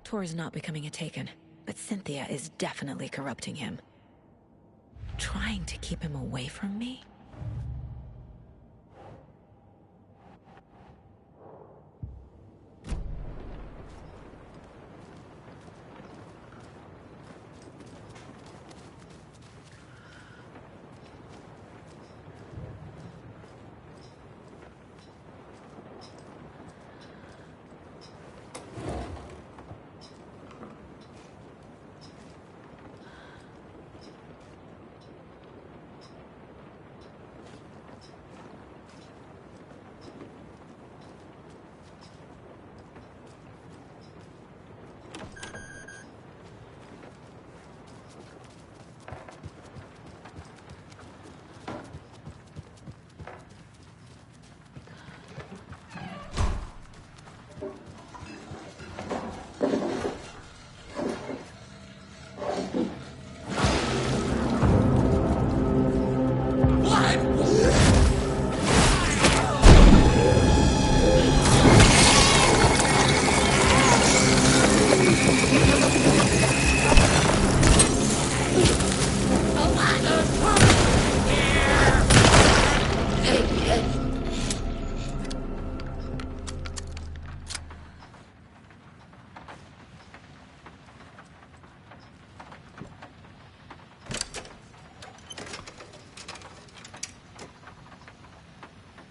Tor is not becoming a Taken, but Cynthia is definitely corrupting him. Trying to keep him away from me?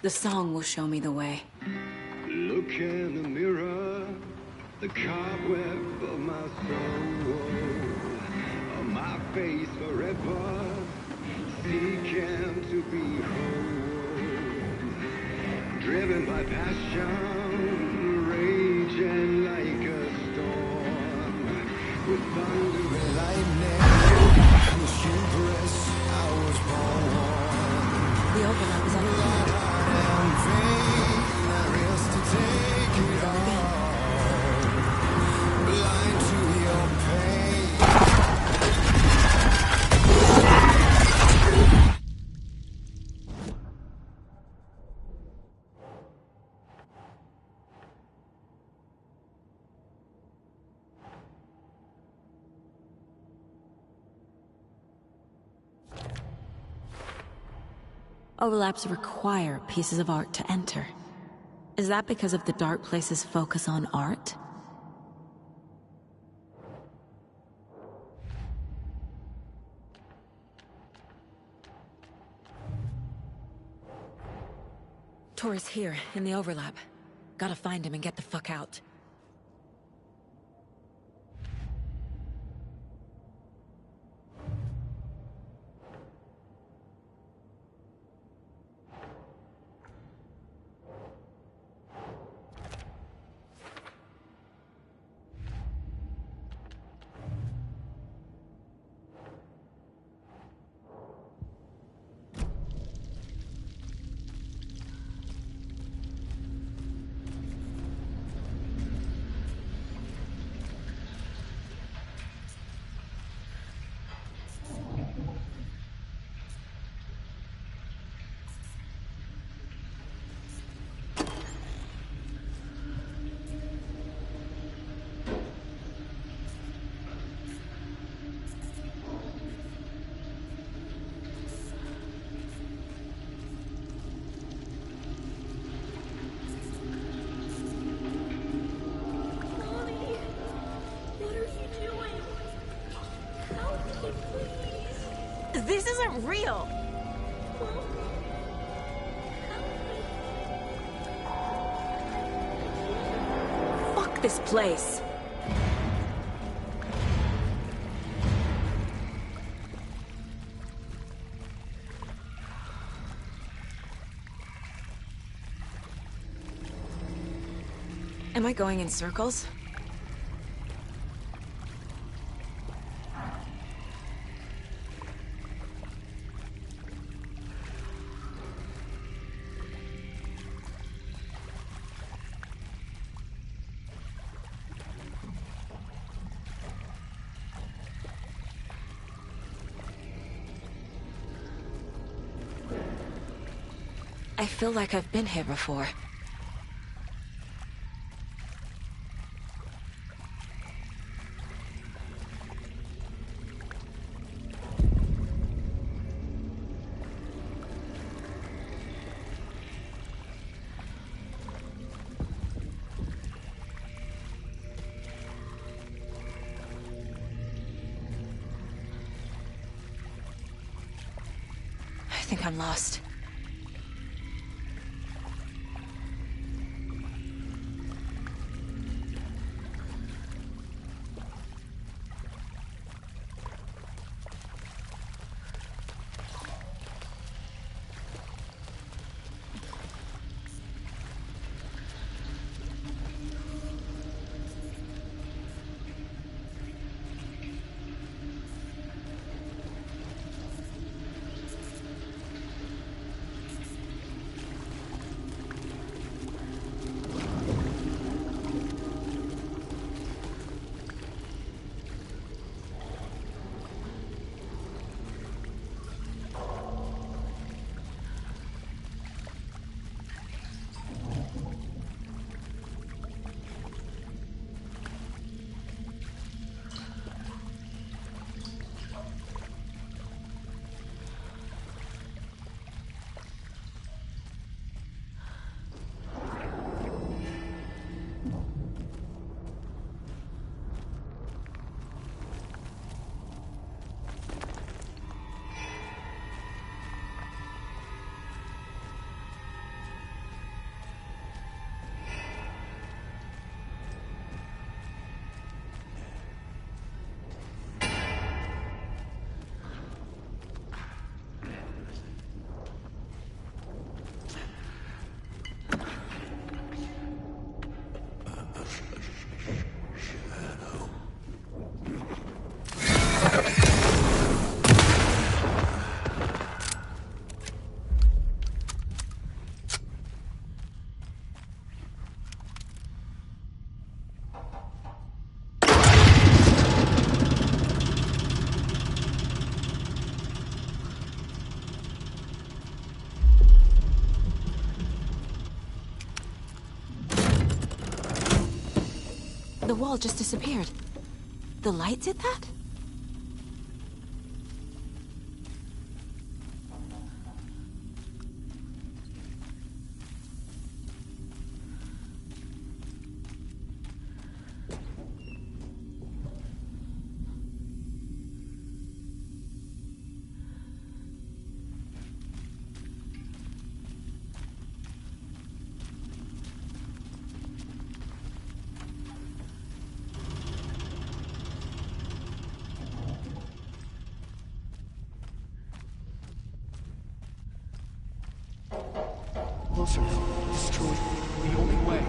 The song will show me the way. Look in the mirror, the cobweb of my soul, on my face forever, seeking to be whole, driven by passion, raging like a storm, with thunder and lightning, I'm the hubris I was born. The overlap is on the ground. Overlaps require pieces of art to enter. Is that because of the Dark Place's focus on art? Tor is here, in the overlap. Gotta find him and get the fuck out. This isn't real! Fuck this place! Am I going in circles? I feel like I've been here before. I think I'm lost. The wall just disappeared. The light did that? Closer. Destroy. The only way.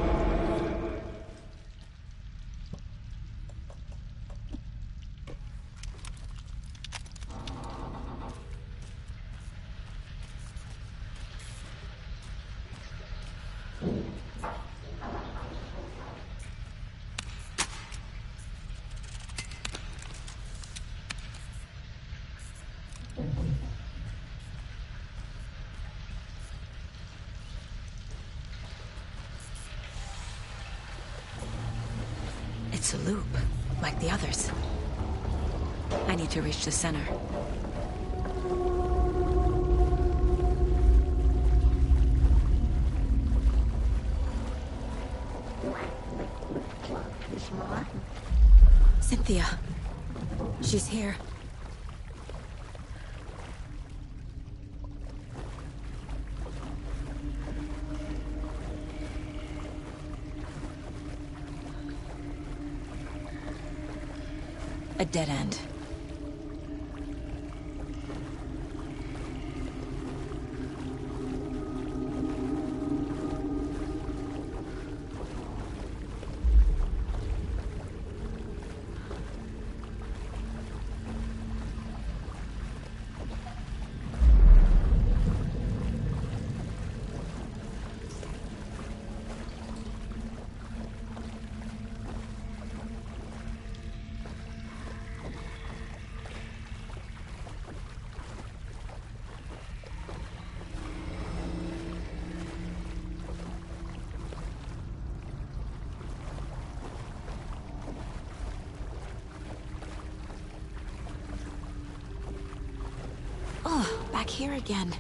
It's a loop, like the others. I need to reach the center. Cynthia. She's here. A dead end. back here again.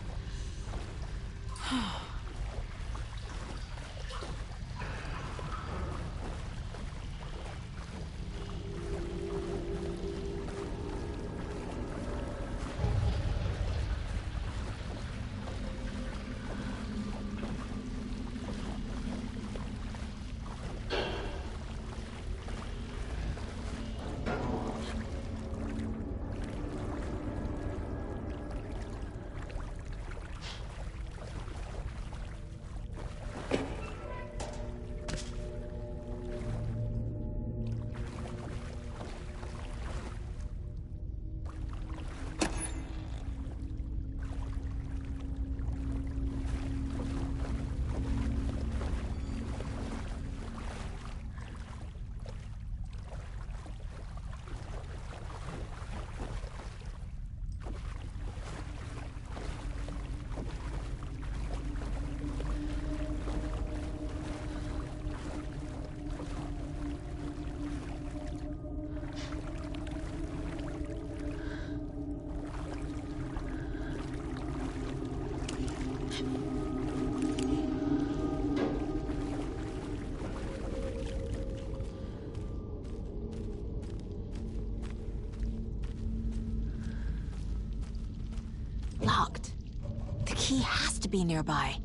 Locked. The key has to be nearby.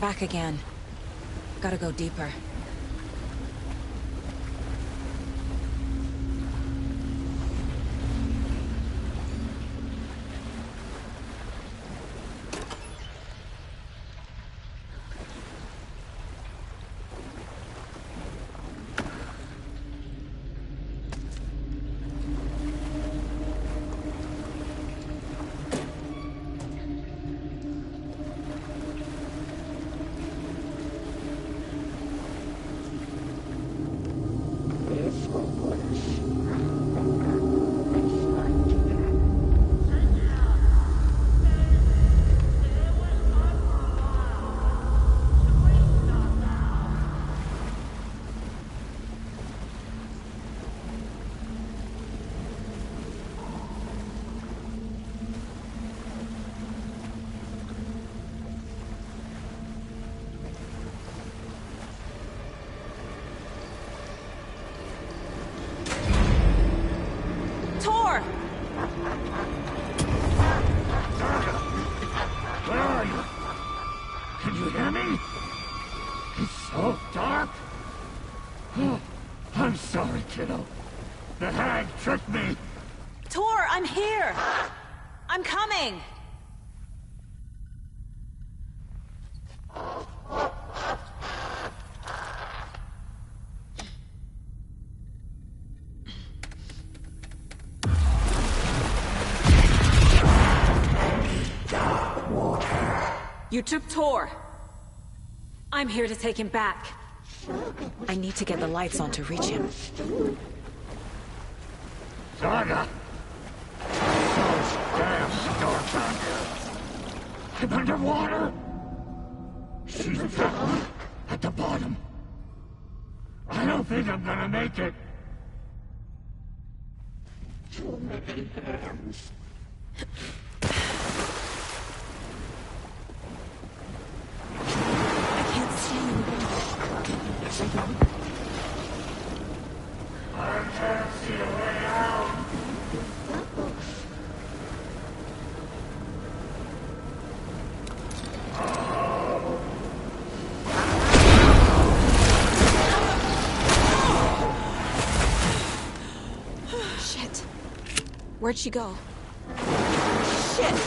Back again. Gotta go deeper. You took Tor. I'm here to take him back. I need to get the lights on to reach him. Saga! Those damn storks on here! I'm underwater! She's trapped at the bottom. I don't think I'm gonna make it. Too many hands. I can't see a way out. Shit. Where'd she go? Shit!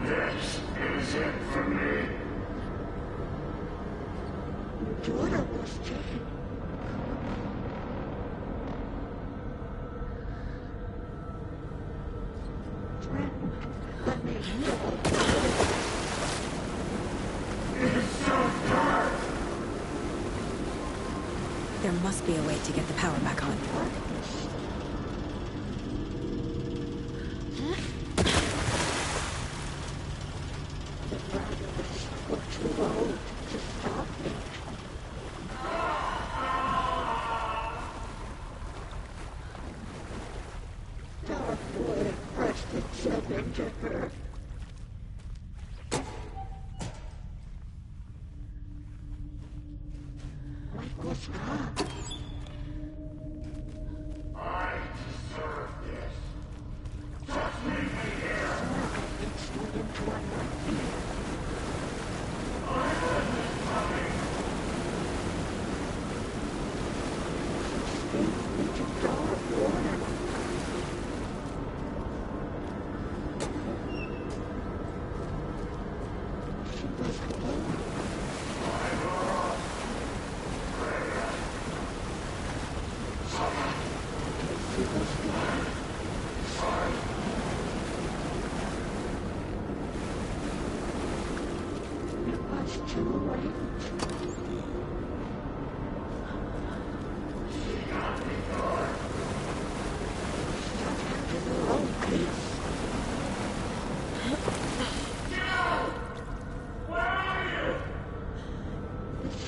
This is it for me. Daughter was taken. Let me It's so dark. There must be a way to get the power back on. I deserve this. Just leave me here.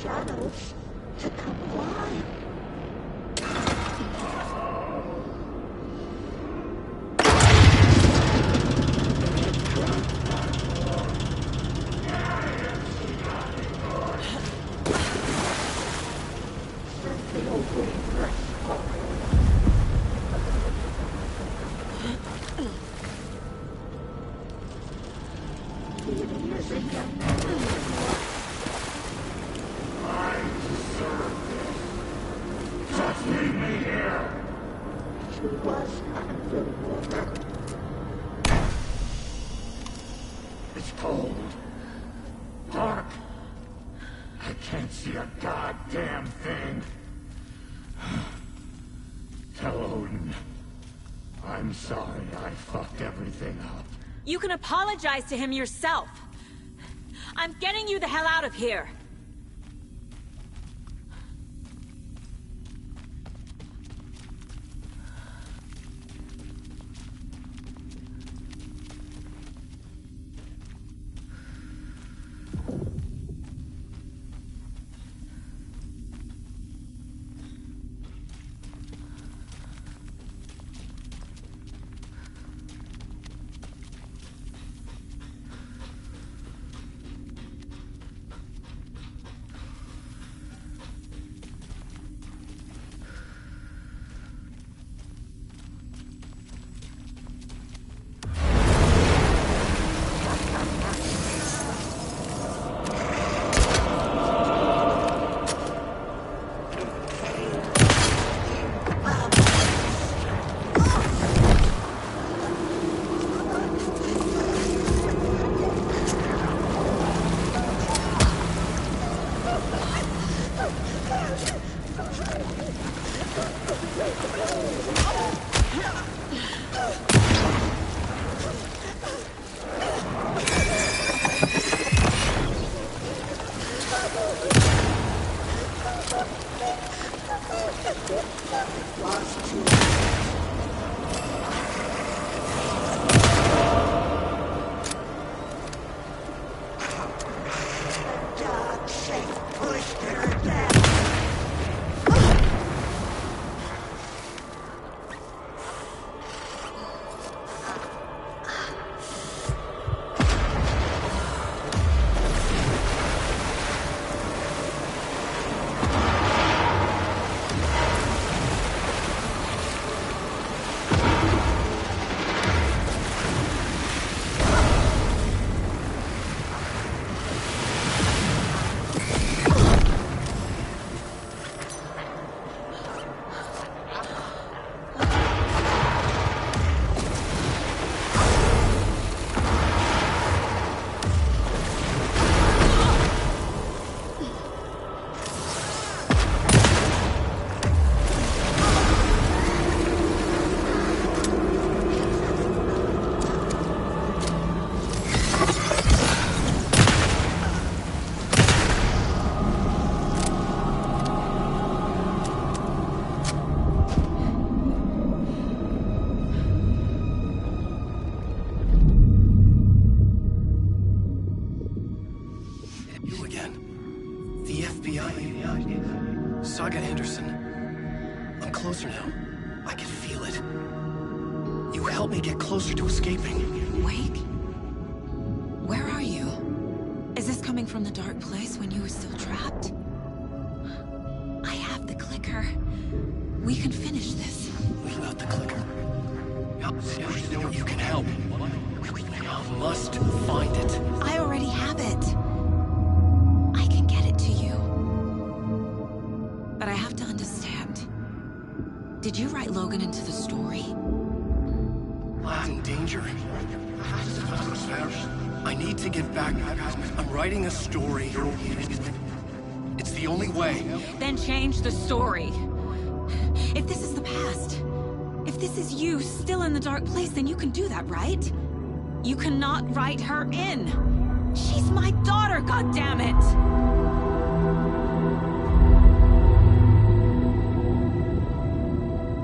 Shadows to come alive. I deserve this. Just leave me here. It's cold. Dark. I can't see a goddamn thing. Tell Odin. I'm sorry I fucked everything up. You can apologize to him yourself. I'm getting you the hell out of here. Saga Anderson. I'm closer now. I can feel it. You helped me get closer to escaping. Wake? Where are you? Is this coming from the dark place when you were still trapped? I have the clicker. We can finish this. Without the clicker? You can help. I must find it. I already have it. I can get it to you. But I have to understand. Did you write Logan into the story? I'm in danger. I need to get back. I'm writing a story. It's the only way. Then change the story. If this is the past, if this is you still in the dark place, then you can do that, right? You cannot write her in. She's my daughter, goddammit!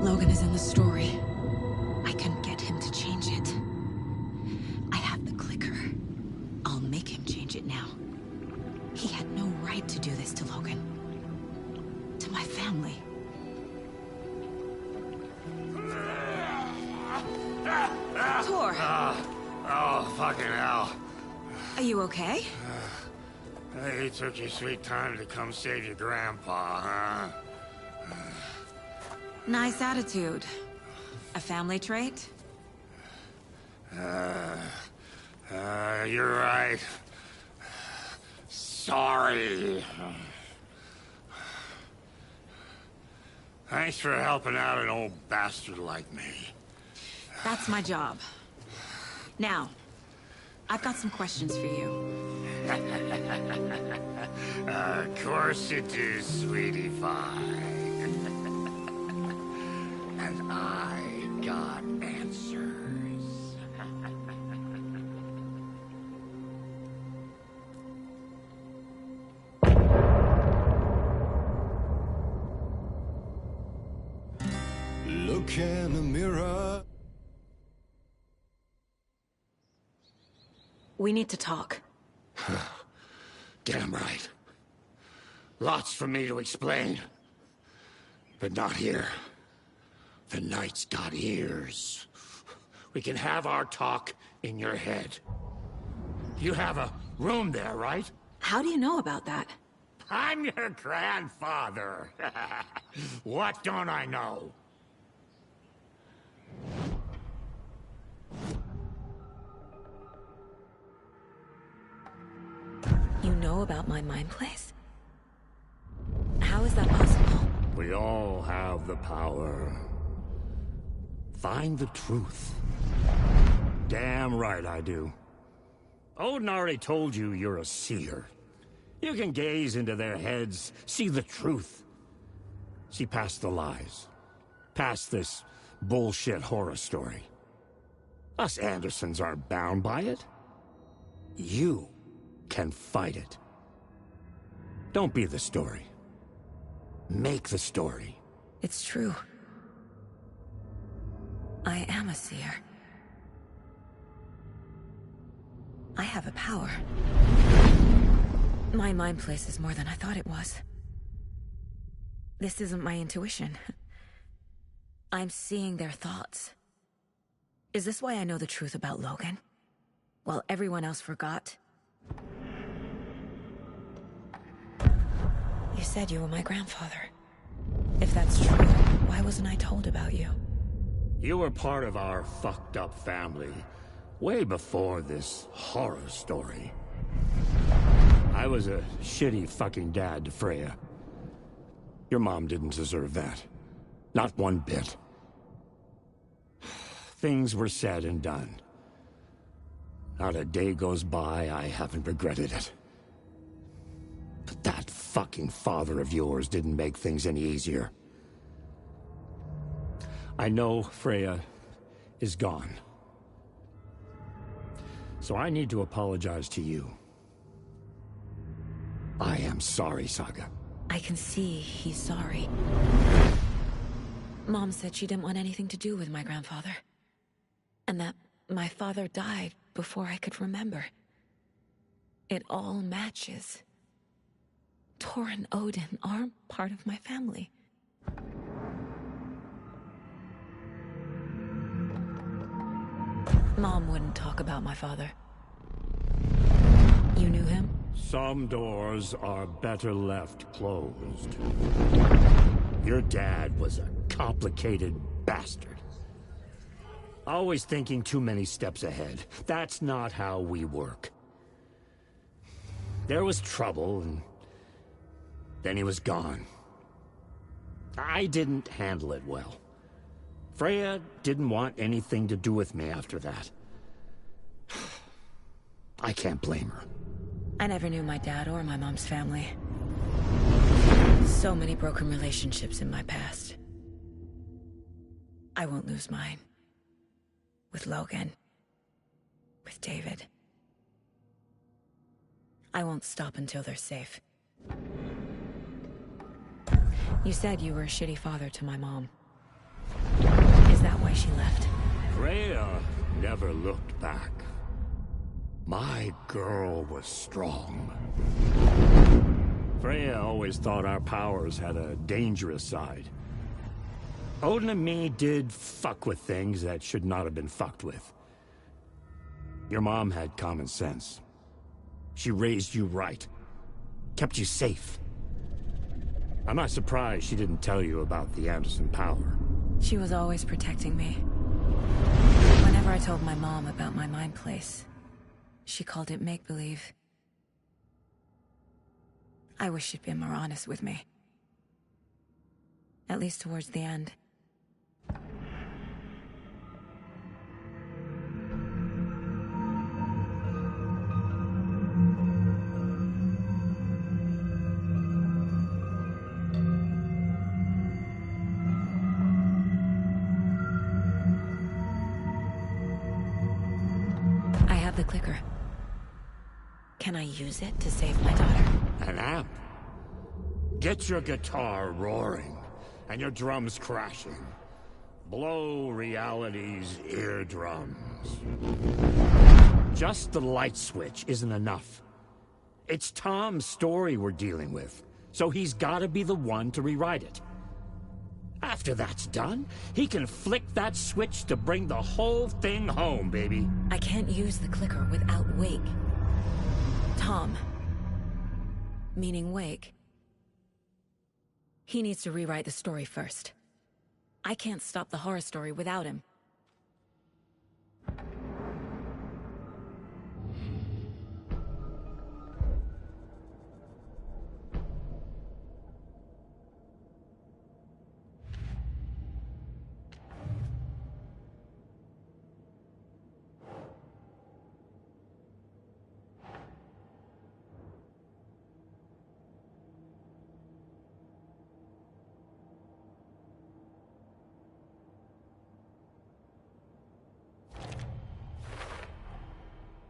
Logan is in the story. I can get him to change it. I have the clicker. I'll make him change it now. He had no right to do this to Logan. To my family. Tor! Oh, fucking hell. Are you okay? You took your sweet time to come save your grandpa, huh? Nice attitude. A family trait? you're right. Sorry. Thanks for helping out an old bastard like me. That's my job. Now, I've got some questions for you. Of course you do, sweetie pie. And I got answers. Look in the mirror. We need to talk. Damn right. Lots for me to explain. But not here. The night's got ears. We can have our talk in your head. You have a room there, right? How do you know about that? I'm your grandfather. What don't I know? You know about my mind place? How is that possible? We all have the power. Find the truth. Damn right I do. Odin already told you you're a seer. You can gaze into their heads, see the truth. See past the lies. Past this bullshit horror story. Us Andersons aren't bound by it. You can fight it. Don't be the story. Make the story. It's true. I am a seer. I have a power. My mind place is more than I thought it was. This isn't my intuition. I'm seeing their thoughts. Is this why I know the truth about Logan? While everyone else forgot? You said you were my grandfather. If that's true, why wasn't I told about you? You were part of our fucked up family, way before this horror story. I was a shitty fucking dad to Freya. Your mom didn't deserve that. Not one bit. Things were said and done. Not a day goes by I haven't regretted it. But that fucking father of yours didn't make things any easier. I know Freya is gone. So I need to apologize to you. I am sorry, Saga. I can see he's sorry. Mom said she didn't want anything to do with my grandfather. And that my father died before I could remember. It all matches. Tor and Odin aren't part of my family. Mom wouldn't talk about my father. You knew him? Some doors are better left closed. Your dad was a complicated bastard. Always thinking too many steps ahead. That's not how we work. There was trouble, and then he was gone. I didn't handle it well. Freya didn't want anything to do with me after that. I can't blame her. I never knew my dad or my mom's family. So many broken relationships in my past. I won't lose mine. With Logan. With David. I won't stop until they're safe. You said you were a shitty father to my mom. Is that why she left? Freya never looked back. My girl was strong. Freya always thought our powers had a dangerous side. Odin and me did fuck with things that should not have been fucked with. Your mom had common sense. She raised you right. Kept you safe. I'm not surprised she didn't tell you about the Anderson power. She was always protecting me. Whenever I told my mom about my mind place, She called it make-believe. I wish she'd been more honest with me. At least towards the end. I have the clicker. Can I use it to save my daughter? An amp? Get your guitar roaring, and your drums crashing. Blow reality's eardrums. Just the light switch isn't enough. It's Tom's story we're dealing with, so he's gotta be the one to rewrite it. After that's done, he can flick that switch to bring the whole thing home, baby. I can't use the clicker without Wake. Tom. Meaning Wake. He needs to rewrite the story first. I can't stop the horror story without him.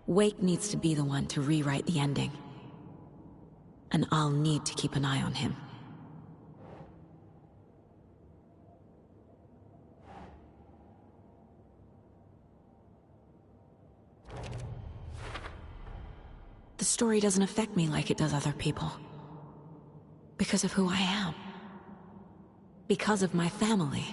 Wake needs to be the one to rewrite the ending. And I'll need to keep an eye on him. The story doesn't affect me like it does other people. Because of who I am. Because of my family.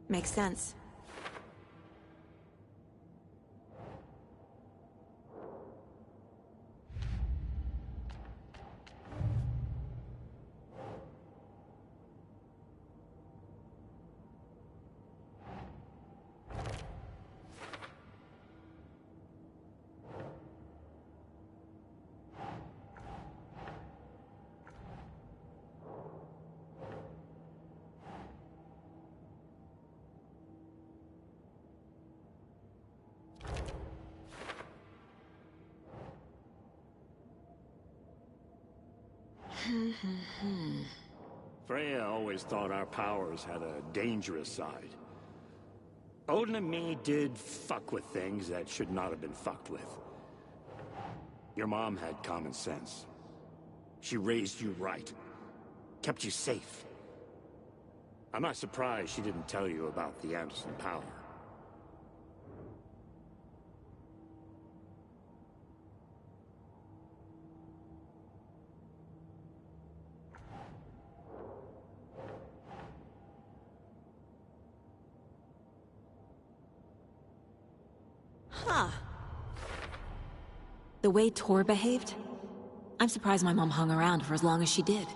Makes sense. Freya always thought our powers had a dangerous side. Odin and me did fuck with things that should not have been fucked with. Your mom had common sense. She raised you right. Kept you safe. I'm not surprised she didn't tell you about the Anderson power. Huh. The way Tor behaved? I'm surprised my mom hung around for as long as she did.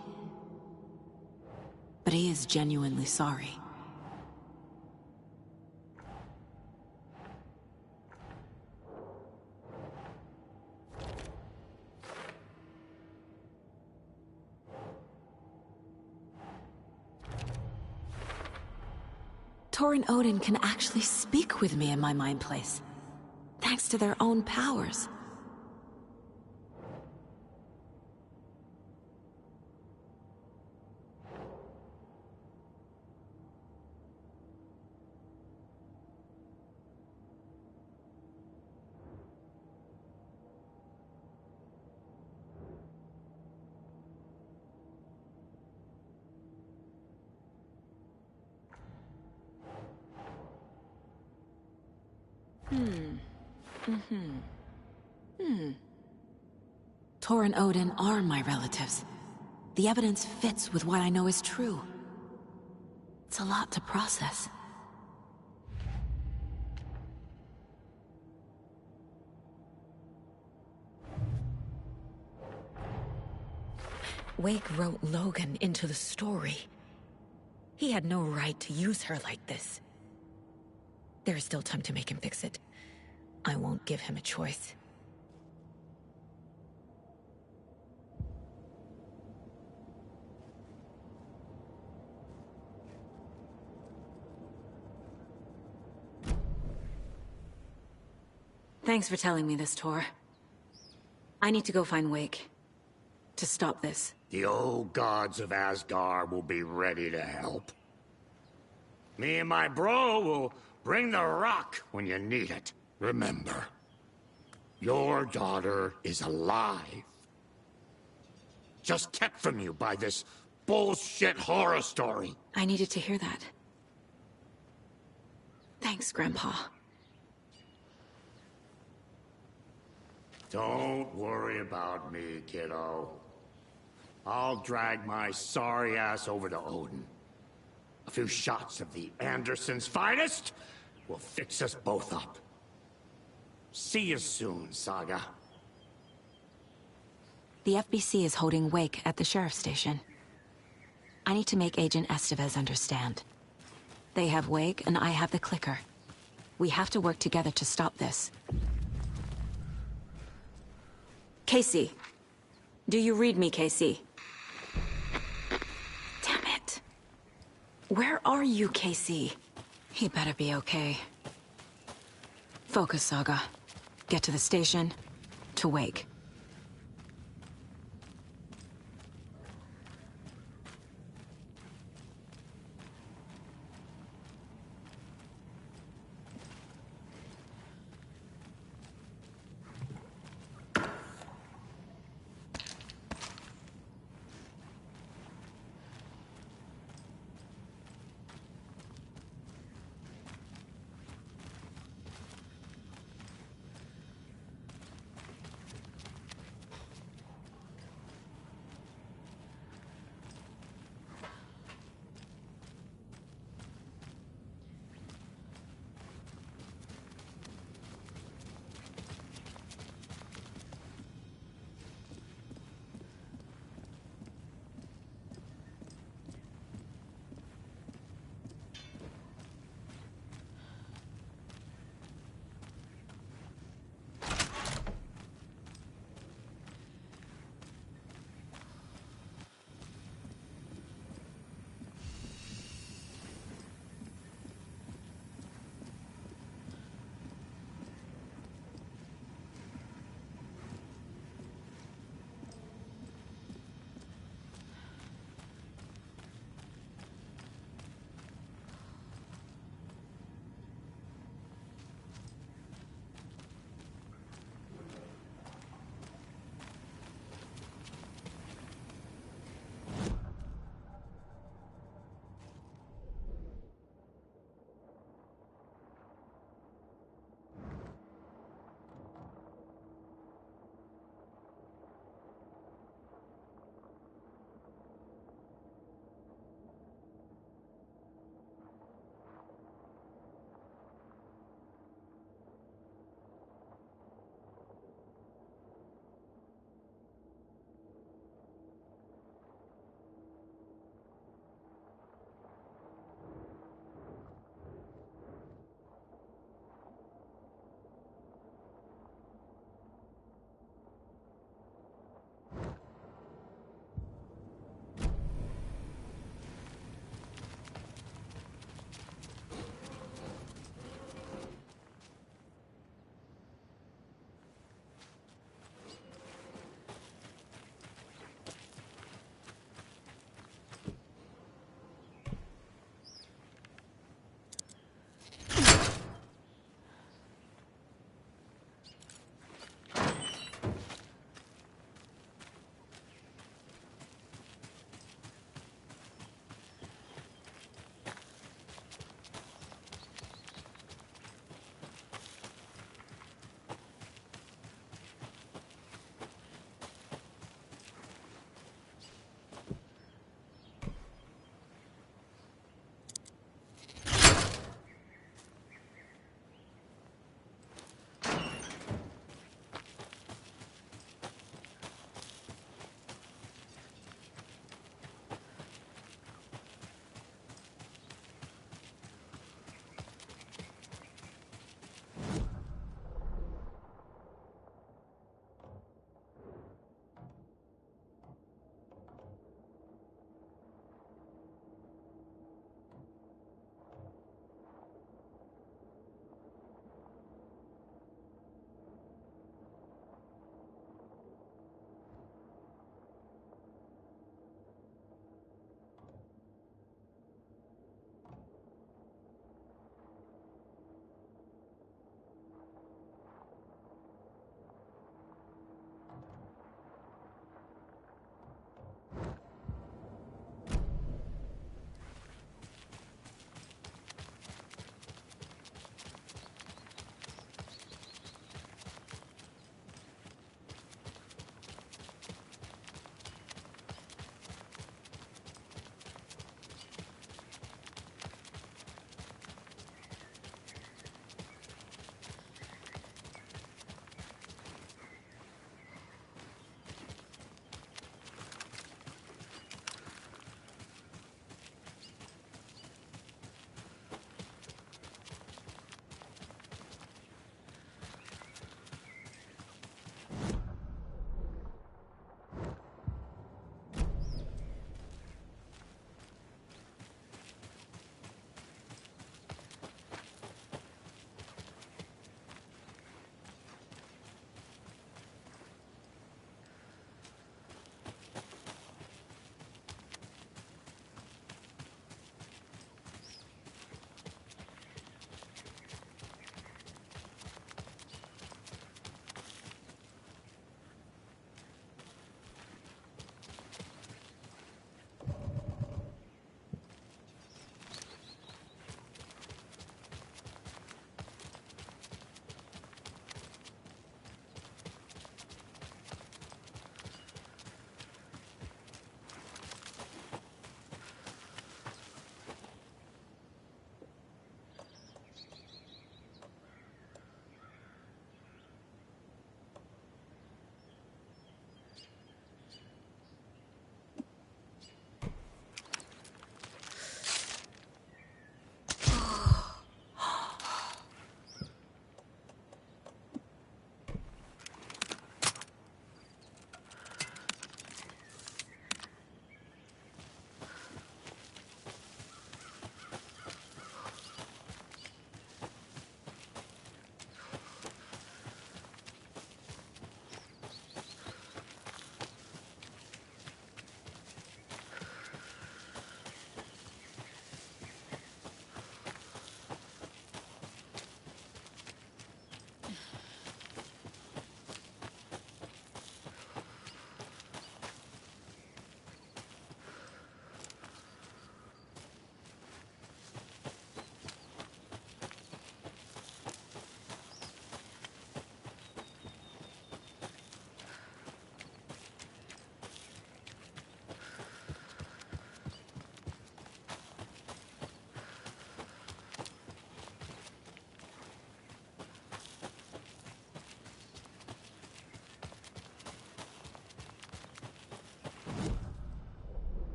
But he is genuinely sorry. Tor and Odin can actually speak with me in my mind place. Thanks to their own powers. Tor and Odin are my relatives. The evidence fits with what I know is true. It's a lot to process. Wake wrote Logan into the story. He had no right to use her like this. There is still time to make him fix it. I won't give him a choice. Thanks for telling me this, Tor. I need to go find Wake. To stop this. The old gods of Asgard will be ready to help. Me and my bro will bring the rock when you need it. Remember, your daughter is alive. Just kept from you by this bullshit horror story. I needed to hear that. Thanks, Grandpa. Don't worry about me, kiddo. I'll drag my sorry ass over to Odin. A few shots of the Andersons' finest will fix us both up. See you soon, Saga. The FBC is holding Wake at the sheriff's station. I need to make Agent Estevez understand. They have Wake and I have the clicker. We have to work together to stop this. Casey. Do you read me, Casey? Damn it. Where are you, Casey? He better be okay. Focus, Saga. Get to the station, to Wake.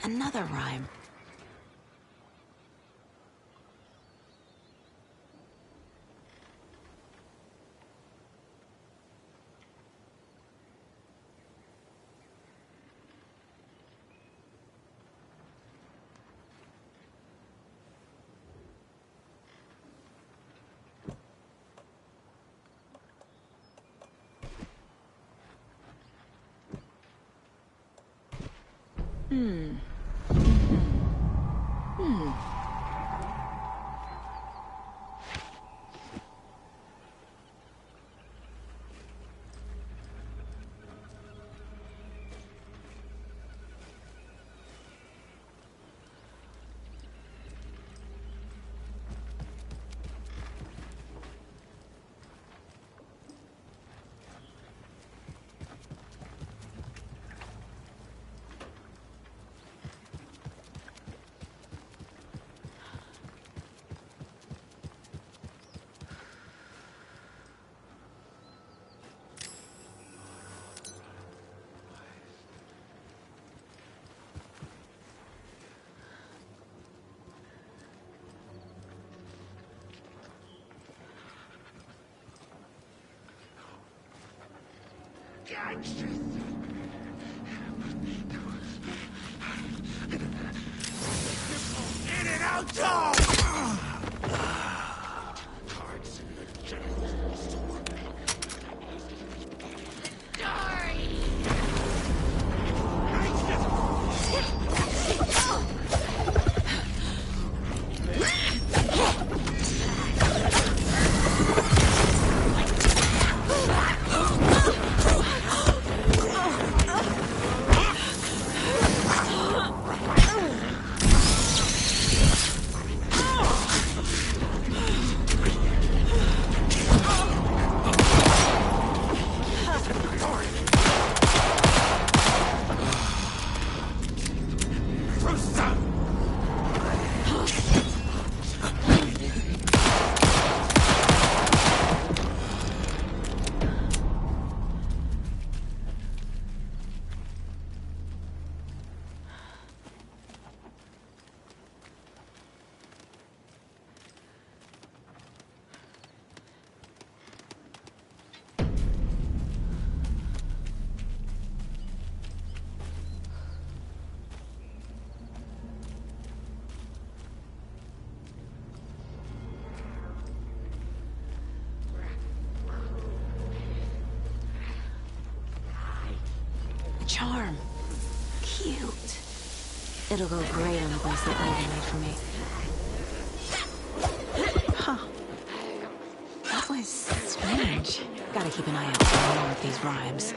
Another rhyme. In and out, dog! Charm. Cute. It'll go great on the bracelet Logan made for me. Huh. That was strange. Gotta keep an eye out for more of these rhymes.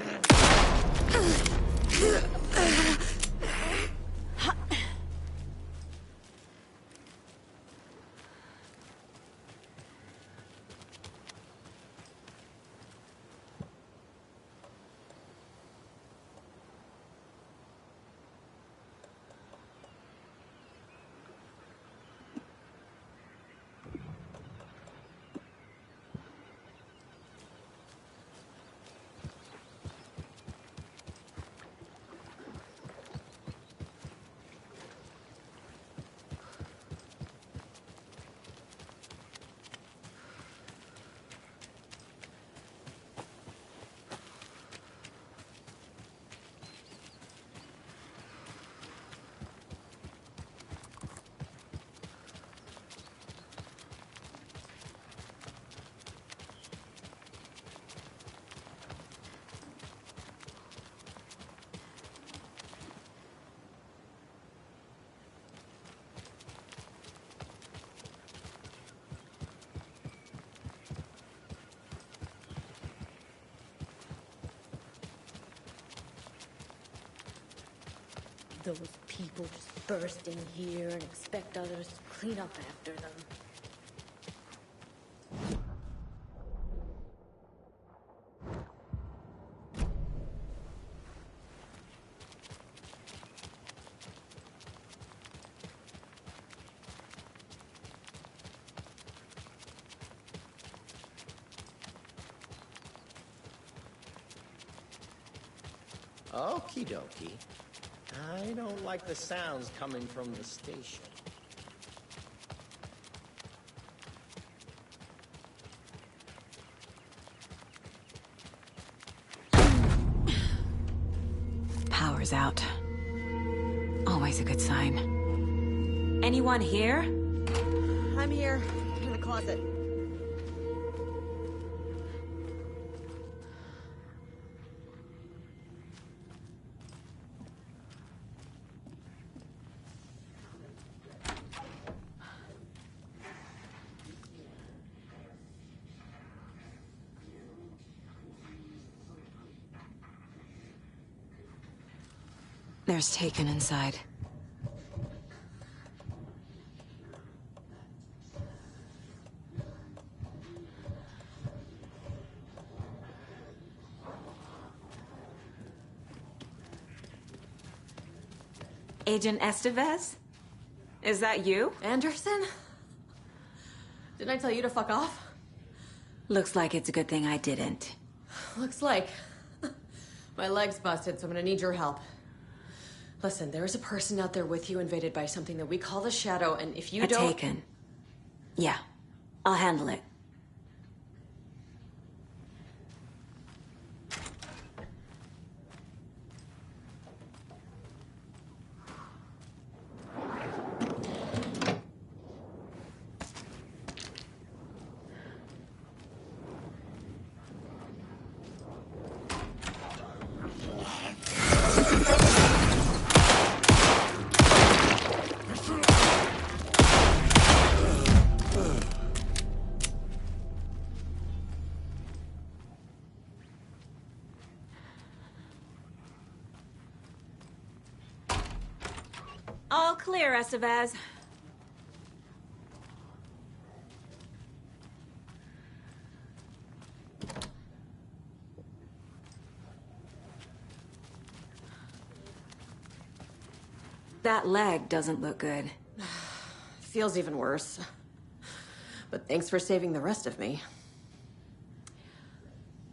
Those people just burst in here and expect others to clean up after them. Okie dokie. I don't like the sounds coming from the station. Power's out. Always a good sign. Anyone here? I'm here, in the closet. There's Taken inside. Agent Estevez? Is that you? Anderson? Didn't I tell you to fuck off? Looks like it's a good thing I didn't. Looks like. My leg's busted, so I'm gonna need your help. Listen, there is a person out there with you invaded by something that we call the Shadow, and if you don't... Taken. Yeah, I'll handle it. All clear, Estevez. That leg doesn't look good. Feels even worse. But thanks for saving the rest of me.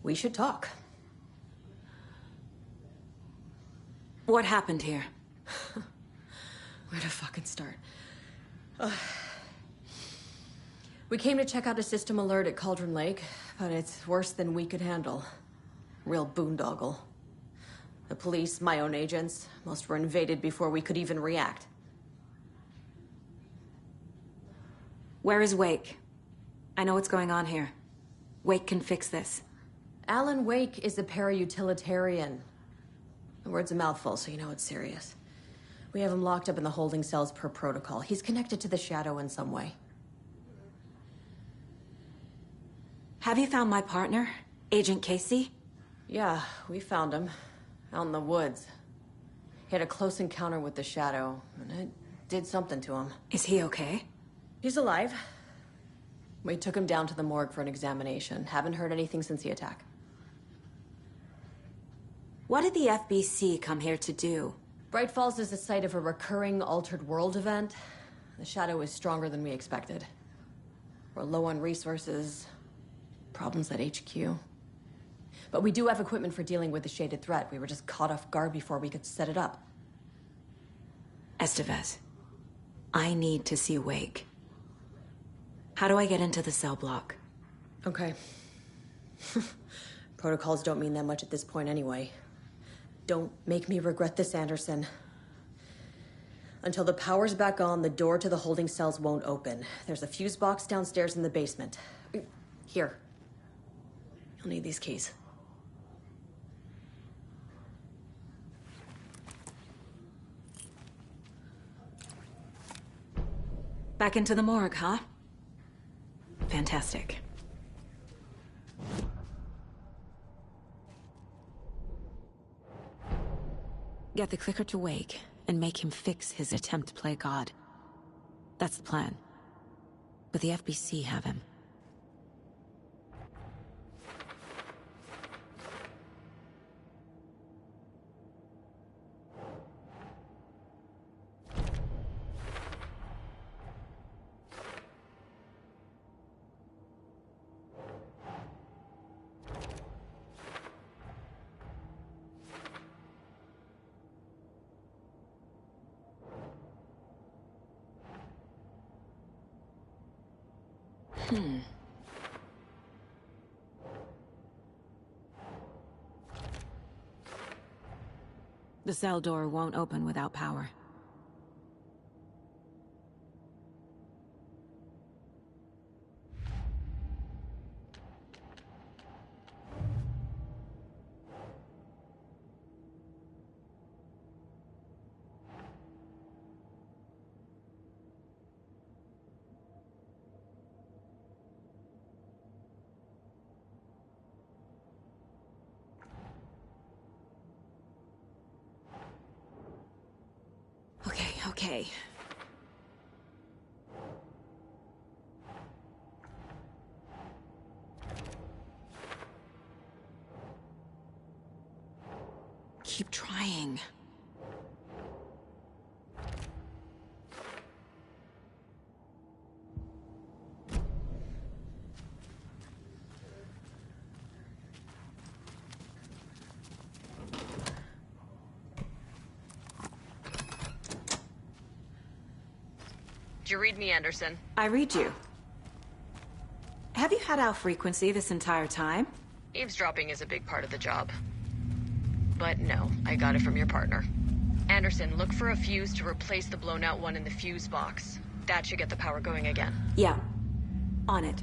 We should talk. What happened here? Where to fucking start? We came to check out a system alert at Cauldron Lake, but it's worse than we could handle. Real boondoggle. The police, my own agents, most were invaded before we could even react. Where is Wake? I know what's going on here. Wake can fix this. Alan Wake is a para-utilitarian. The word's a mouthful, so you know it's serious. We have him locked up in the holding cells per protocol. He's connected to the Shadow in some way. Have you found my partner, Agent Casey? Yeah, we found him. Out in the woods. He had a close encounter with the Shadow, and it did something to him. Is he okay? He's alive. We took him down to the morgue for an examination. Haven't heard anything since the attack. What did the FBC come here to do? Bright Falls is the site of a recurring altered world event. The Shadow is stronger than we expected. We're low on resources, problems at HQ. But we do have equipment for dealing with the shaded threat. We were just caught off guard before we could set it up. Estevez, I need to see Wake. How do I get into the cell block? Okay. Protocols don't mean that much at this point anyway. Don't make me regret this, Anderson. Until the power's back on, the door to the holding cells won't open. There's a fuse box downstairs in the basement. Here. You'll need these keys. Back into the morgue, huh? Fantastic. Get the clicker to Wake and make him fix his attempt to play God. That's the plan. But the FBC have him. The cell door won't open without power. Okay. Keep trying. Did you read me, Anderson? I read you. Have you had our frequency this entire time? Eavesdropping is a big part of the job. But no, I got it from your partner. Anderson, look for a fuse to replace the blown out one in the fuse box. That should get the power going again. Yeah. On it.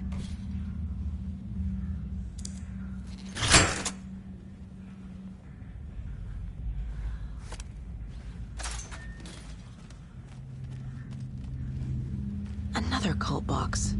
Another cult box.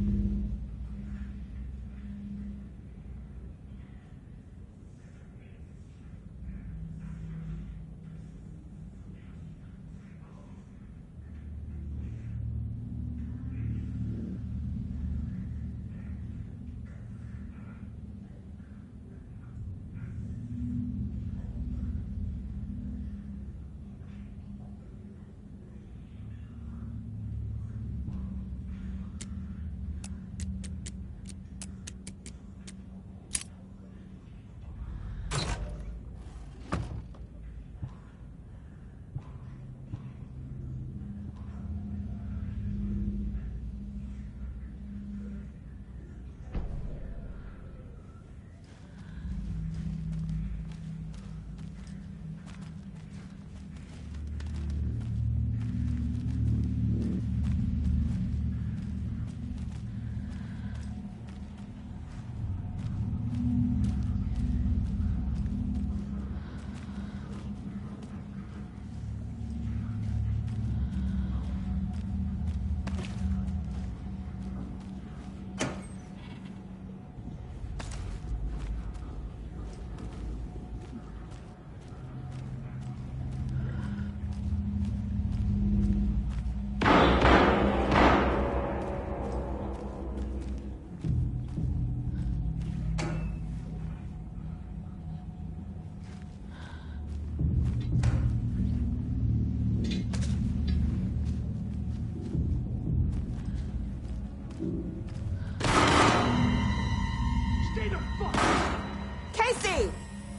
Casey!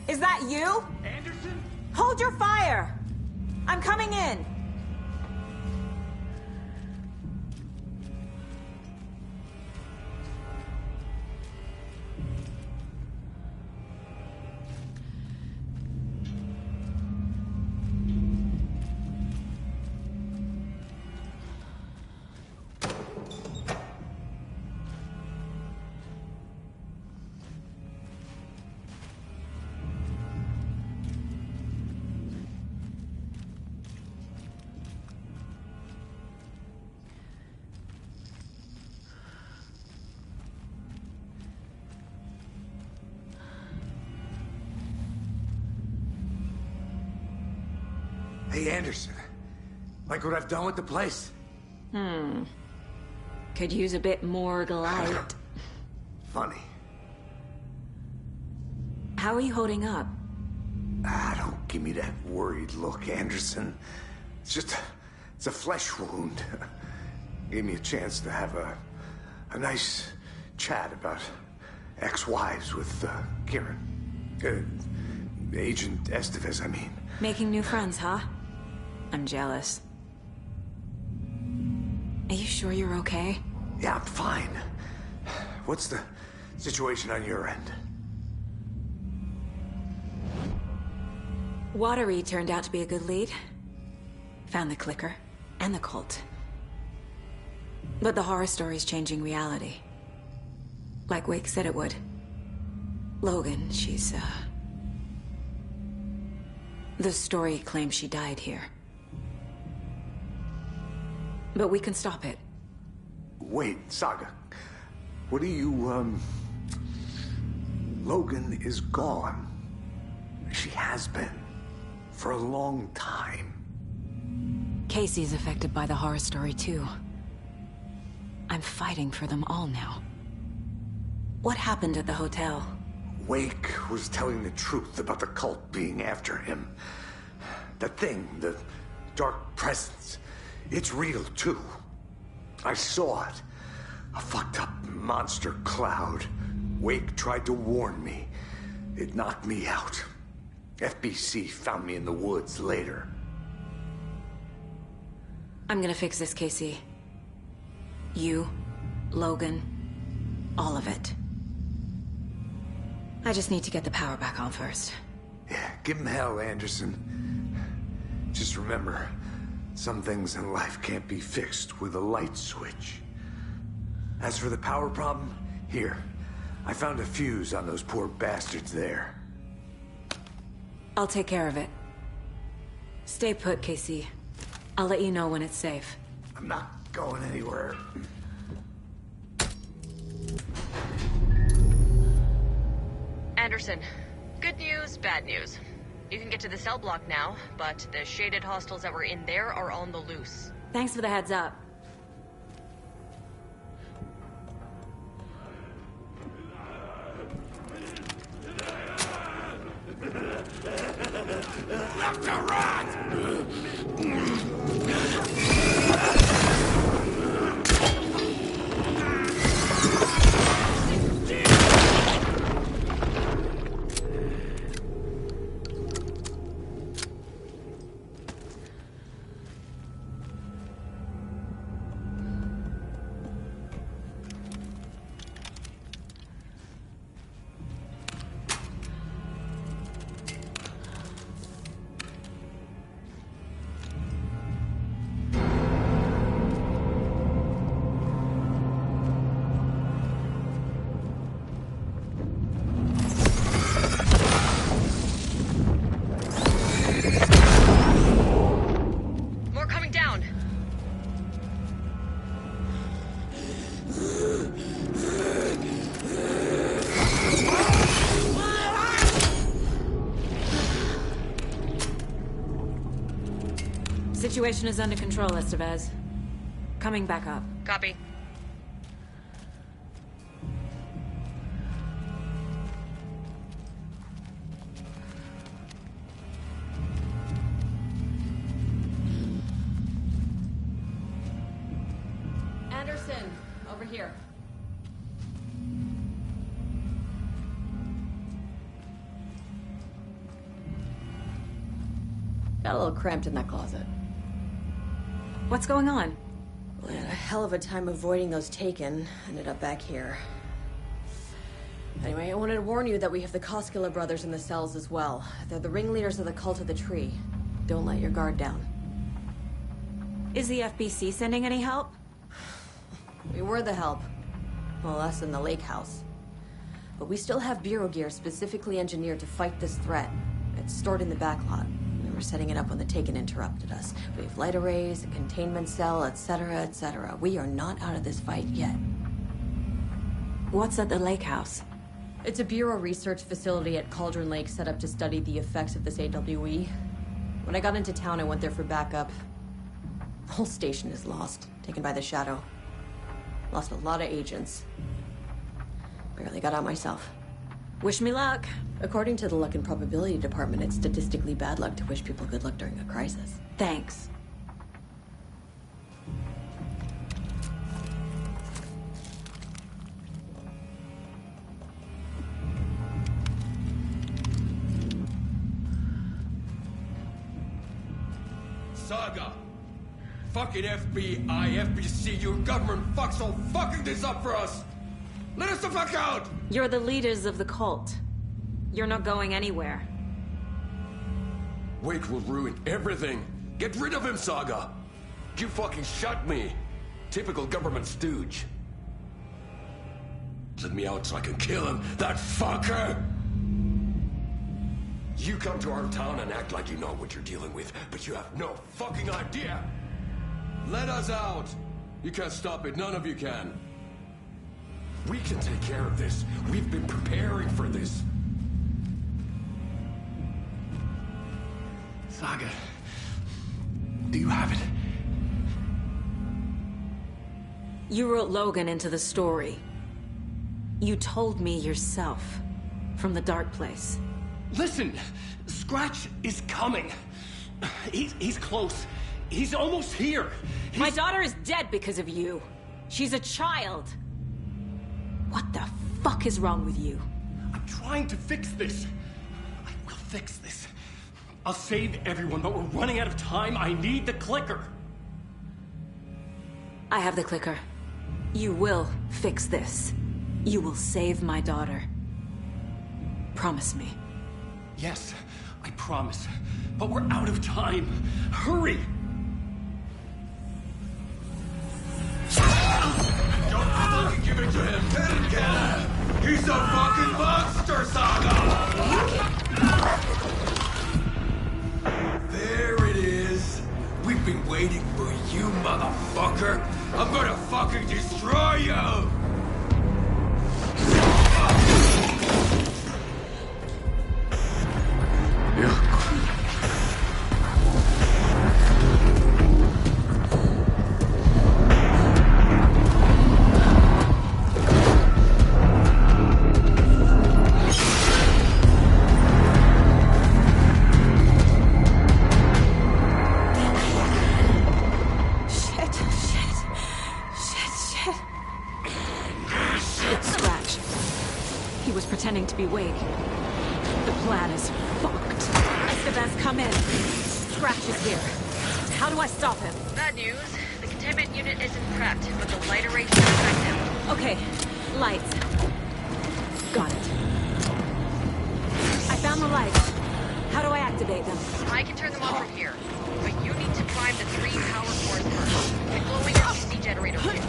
Is that you? Anderson? Hold your fire! I'm coming in! Hey, Anderson. Like what I've done with the place? Could use a bit more light. Funny. How are you holding up? Don't give me that worried look, Anderson. It's a flesh wound. Gave me a chance to have a nice chat about ex-wives with Kieran. Agent Estevez, I mean. Making new friends, huh? I'm jealous. Are you sure you're okay? Yeah, I'm fine. What's the situation on your end? Watery turned out to be a good lead. Found the clicker and the cult. But the horror story's changing reality. Like Wake said it would. Logan, she's, the story claims she died here. But we can stop it. Wait, Saga. What do you, Logan is gone. She has been. For a long time. Casey's affected by the horror story, too. I'm fighting for them all now. What happened at the hotel? Wake was telling the truth about the cult being after him. That thing, the dark presence, it's real, too. I saw it. A fucked up monster cloud. Wake tried to warn me. It knocked me out. FBC found me in the woods later. I'm gonna fix this, Casey. You, Logan, all of it. I just need to get the power back on first. Yeah, give him hell, Anderson. Just remember, some things in life can't be fixed with a light switch. As for the power problem, here. I found a fuse on those poor bastards there. I'll take care of it. Stay put, Casey. I'll let you know when it's safe. I'm not going anywhere. Anderson, good news, bad news. You can get to the cell block now, but the shaded hostiles that were in there are on the loose. Thanks for the heads up. Left to rot! Situation is under control, Estevez. Coming back up. Copy. Anderson, over here. Got a little cramped in that closet. What's going on? We had a hell of a time avoiding those taken. Ended up back here. Anyway, I wanted to warn you that we have the Koskela brothers in the cells as well. They're the ringleaders of the Cult of the Tree. Don't let your guard down. Is the FBC sending any help? We were the help. Well, us in the lake house. But we still have Bureau gear specifically engineered to fight this threat. It's stored in the backlot. We were setting it up when the Taken interrupted us. We have light arrays, a containment cell, etc., etc. We are not out of this fight yet. What's at the lake house? It's a Bureau research facility at Cauldron Lake set up to study the effects of this AWE. When I got into town, I went there for backup. The whole station is lost, taken by the Shadow. Lost a lot of agents. Barely got out myself. Wish me luck. According to the Luck and Probability Department, it's statistically bad luck to wish people good luck during a crisis. Thanks. Saga! Fucking FBI, FBC, your government fucks all fucking this up for us! Let us the fuck out! You're the leaders of the cult. You're not going anywhere. Wake will ruin everything. Get rid of him, Saga! You fucking shot me! Typical government stooge. Let me out so I can kill him, that fucker! You come to our town and act like you know what you're dealing with, but you have no fucking idea! Let us out! You can't stop it, none of you can. We can take care of this. We've been preparing for this. Saga, do you have it? You wrote Logan into the story. You told me yourself. From the dark place. Listen! Scratch is coming. He's close. He's almost here. My daughter is dead because of you. She's a child. What the fuck is wrong with you? I'm trying to fix this. I will fix this. I'll save everyone, but we're running out of time. I need the clicker. I have the clicker. You will fix this. You will save my daughter. Promise me. Yes, I promise. But we're out of time. Hurry! Don't fucking give it to him! Let him get him! He's a fucking monster, Saga! There it is! We've been waiting for you, motherfucker! I'm gonna fucking destroy you! Pretending to be Wake. The plan is fucked. Estevez, come in. Scratch is here. How do I stop him? Bad news. The containment unit isn't prepped, but the light array should affect him. Okay. Lights. Got it. I found the lights. How do I activate them? I can turn them on from here. But you need to prime the 3 power cores first. And glowing your DC generator kit.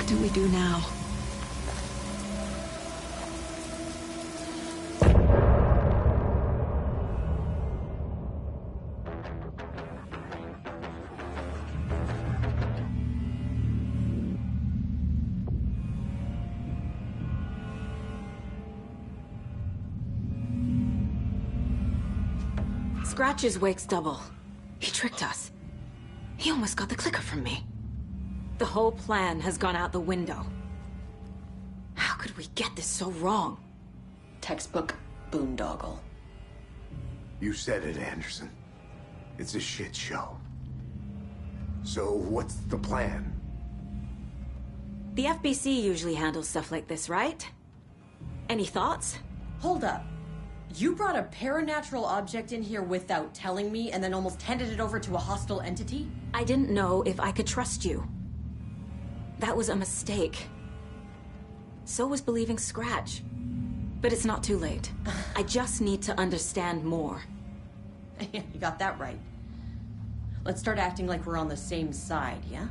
What do we do now? Scratch's wake's double. He tricked us. He almost got the clicker from me. The whole plan has gone out the window. How could we get this so wrong? Textbook boondoggle. You said it, Anderson. It's a shit show. So what's the plan? The FBC usually handles stuff like this, right? Any thoughts? Hold up. You brought a paranatural object in here without telling me and then almost handed it over to a hostile entity? I didn't know if I could trust you. That was a mistake. So was believing Scratch. But it's not too late. I just need to understand more. You got that right. Let's start acting like we're on the same side, yeah?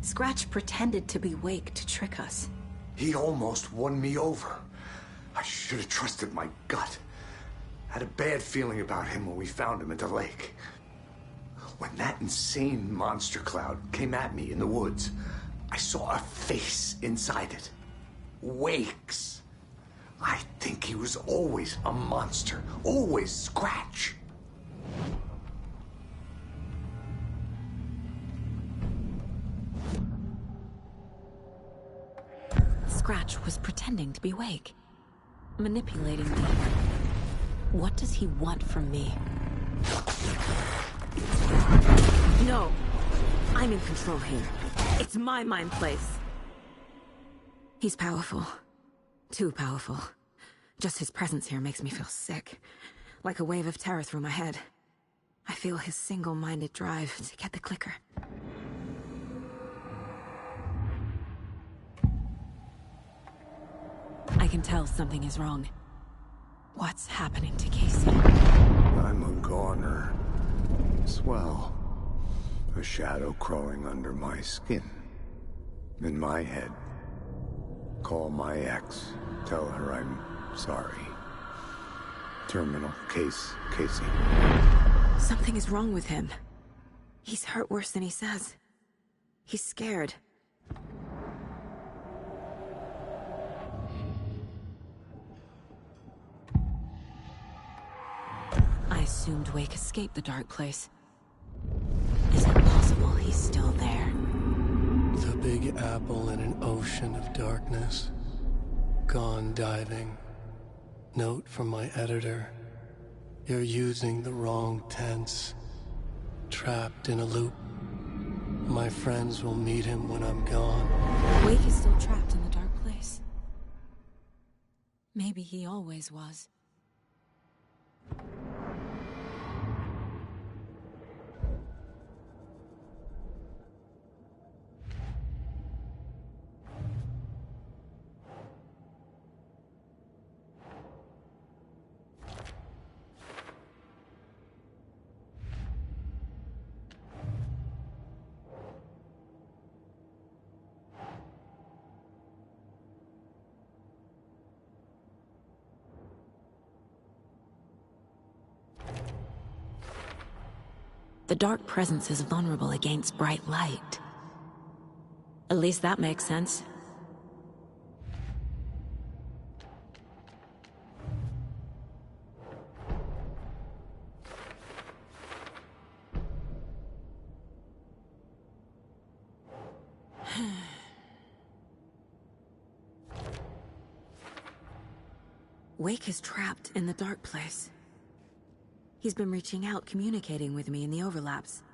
Scratch pretended to be Wake to trick us. He almost won me over. I should have trusted my gut. Had a bad feeling about him when we found him at the lake. When that insane monster cloud came at me in the woods, I saw a face inside it. Wake's. I think he was always a monster. Always Scratch. Scratch was pretending to be Wake. Manipulating me. What does he want from me? No! I'm in control here. It's my mind place. He's powerful. Too powerful. Just his presence here makes me feel sick. Like a wave of terror through my head. I feel his single-minded drive to get the clicker. I can tell something is wrong. What's happening to Casey? I'm a goner. Swell. A shadow crawling under my skin. In my head. Call my ex. Tell her I'm sorry. Terminal case, Casey. Something is wrong with him. He's hurt worse than he says. He's scared. I assumed Wake escaped the dark place. Is it possible he's still there? The Big Apple in an ocean of darkness. Gone diving. Note from my editor. You're using the wrong tense. Trapped in a loop. My friends will meet him when I'm gone. Wake is still trapped in the dark place. Maybe he always was. The dark presence is vulnerable against bright light. At least that makes sense. Wake is trapped in the dark place. He's been reaching out, communicating with me in the overlaps.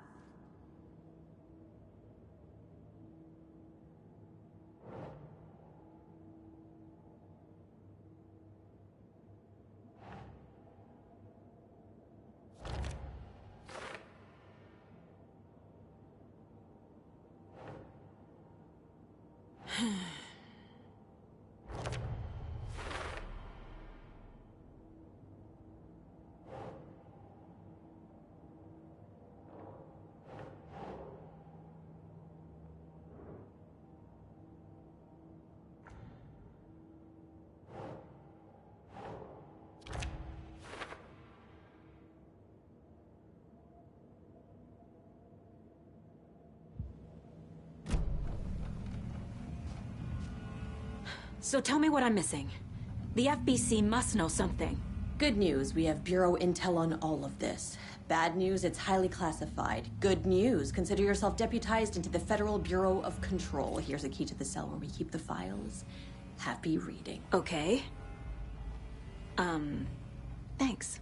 So tell me what I'm missing. The FBC must know something. Good news, we have Bureau intel on all of this. Bad news, it's highly classified. Good news, consider yourself deputized into the Federal Bureau of Control. Here's a key to the cell where we keep the files. Happy reading. Okay. Thanks.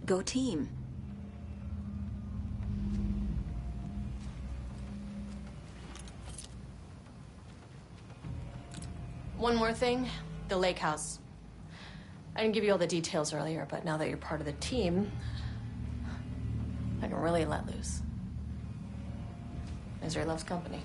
Go team. One more thing, the lake house. I didn't give you all the details earlier, but now that you're part of the team, I can really let loose. Misery loves company.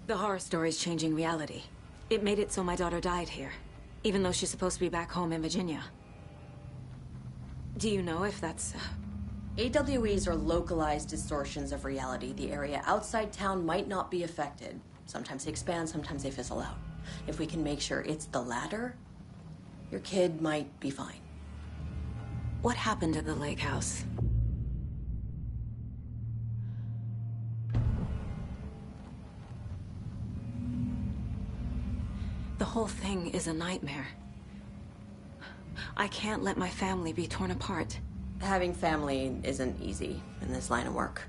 The horror story's changing reality. It made it so my daughter died here, even though she's supposed to be back home in Virginia. Do you know if that's... AWEs are localized distortions of reality. The area outside town might not be affected. Sometimes they expand, sometimes they fizzle out. If we can make sure it's the latter, your kid might be fine. What happened at the lake house? The whole thing is a nightmare. I can't let my family be torn apart. Having family isn't easy in this line of work.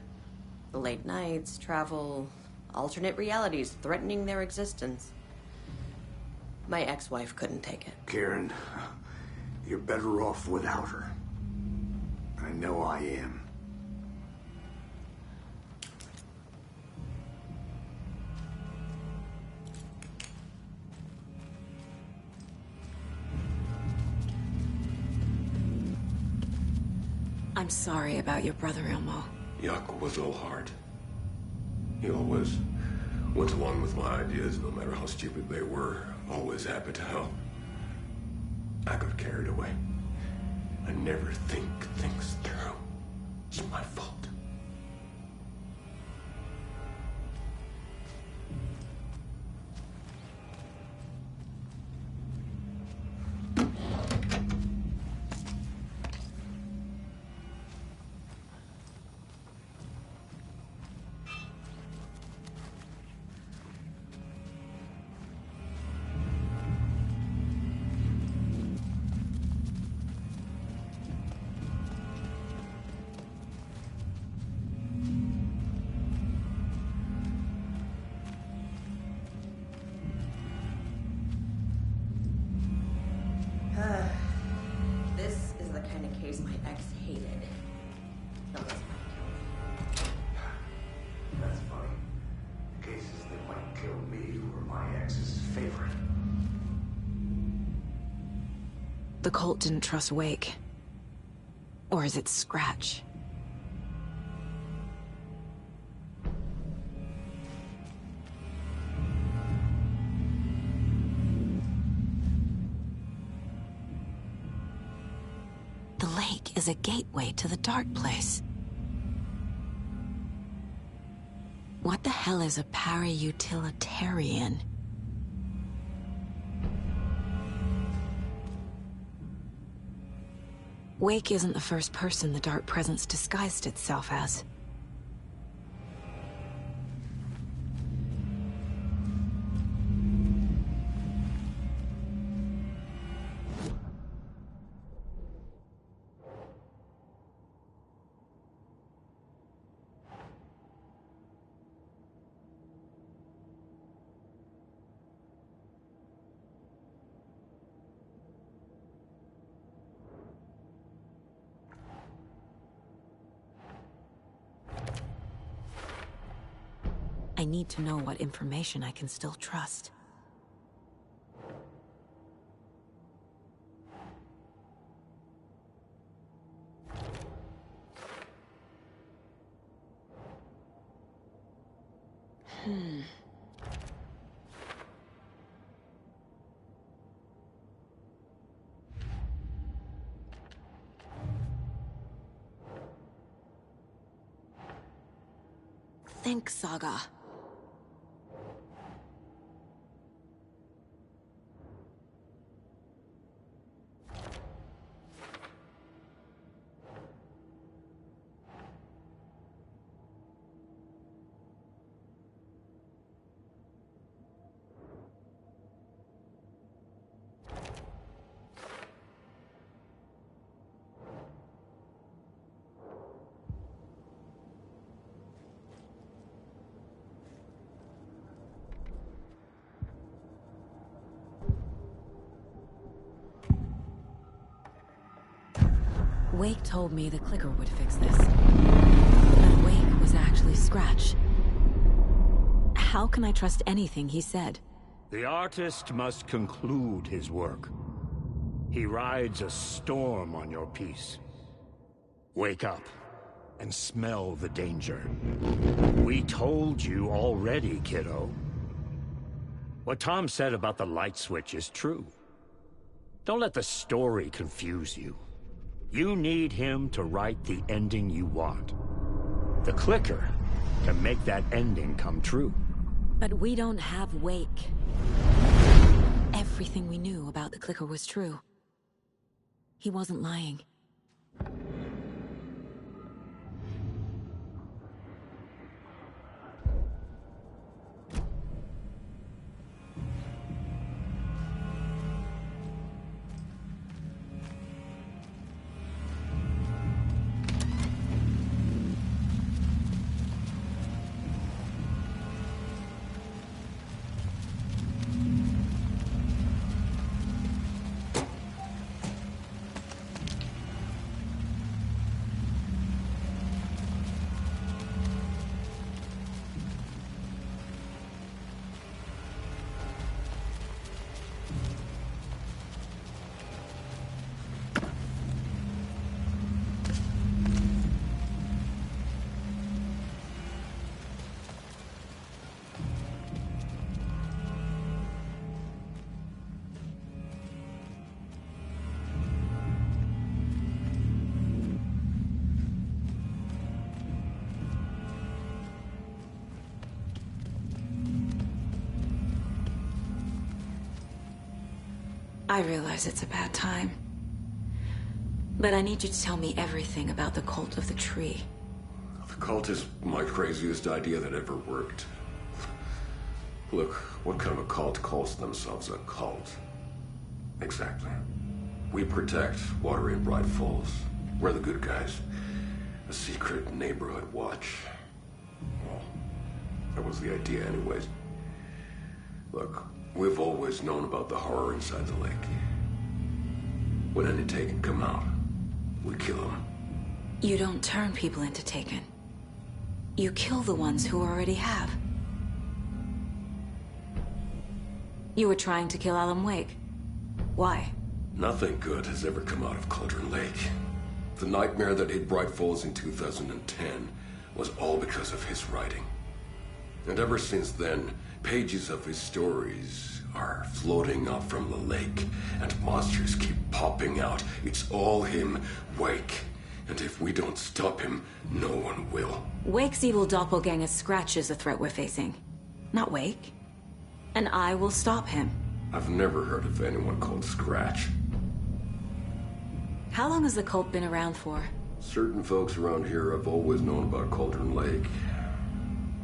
The late nights, travel, alternate realities threatening their existence. My ex-wife couldn't take it. Karen, you're better off without her. I know I am. I'm sorry about your brother, Elmo. Yaakov was all heart. He always went along with my ideas, no matter how stupid they were. Always happy to help. I got carried away. I never think things through. It's my fault. This is the kind of case my ex hated. That's funny. The cases that might kill me were my ex's favorite. The cult didn't trust Wake. Or is it Scratch? The lake is a gateway to the dark place. What the hell is a para-utilitarian? Wake isn't the first person the dark presence disguised itself as. I need to know what information I can still trust. Think, Saga. Wake told me the clicker would fix this. But Wake was actually Scratch. How can I trust anything he said? The artist must conclude his work. He rides a storm on your piece. Wake up and smell the danger. We told you already, kiddo. What Tom said about the light switch is true. Don't let the story confuse you. You need him to write the ending you want. The clicker can make that ending come true. But we don't have Wake. Everything we knew about the clicker was true. He wasn't lying. I realize it's a bad time. But I need you to tell me everything about the cult of the tree. The cult is my craziest idea that ever worked. Look, what kind of a cult calls themselves a cult? Exactly. We protect Water in Bright Falls. We're the good guys. A secret neighborhood watch. Well, that was the idea anyways. Look, we've always known about the horror inside the lake. When any Taken come out, we kill them. You don't turn people into Taken. You kill the ones who already have. You were trying to kill Alan Wake. Why? Nothing good has ever come out of Cauldron Lake. The nightmare that hit Bright Falls in 2010 was all because of his writing. And ever since then, pages of his stories are floating up from the lake, and monsters keep popping out. It's all him, Wake. And if we don't stop him, no one will. Wake's evil doppelganger Scratch is the threat we're facing, not Wake. And I will stop him. I've never heard of anyone called Scratch. How long has the cult been around for? Certain folks around here have always known about Cauldron Lake.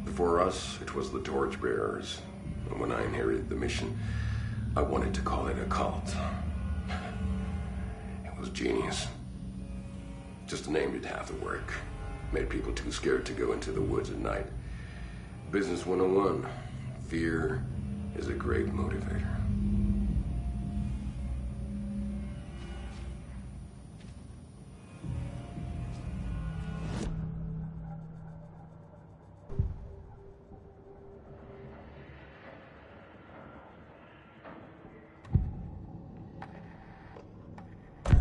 Before us, it was the Torchbearers. And when I inherited the mission, I wanted to call it a cult. It was genius. Just a name did half the work. Made people too scared to go into the woods at night. Business 101. Fear is a great motivator.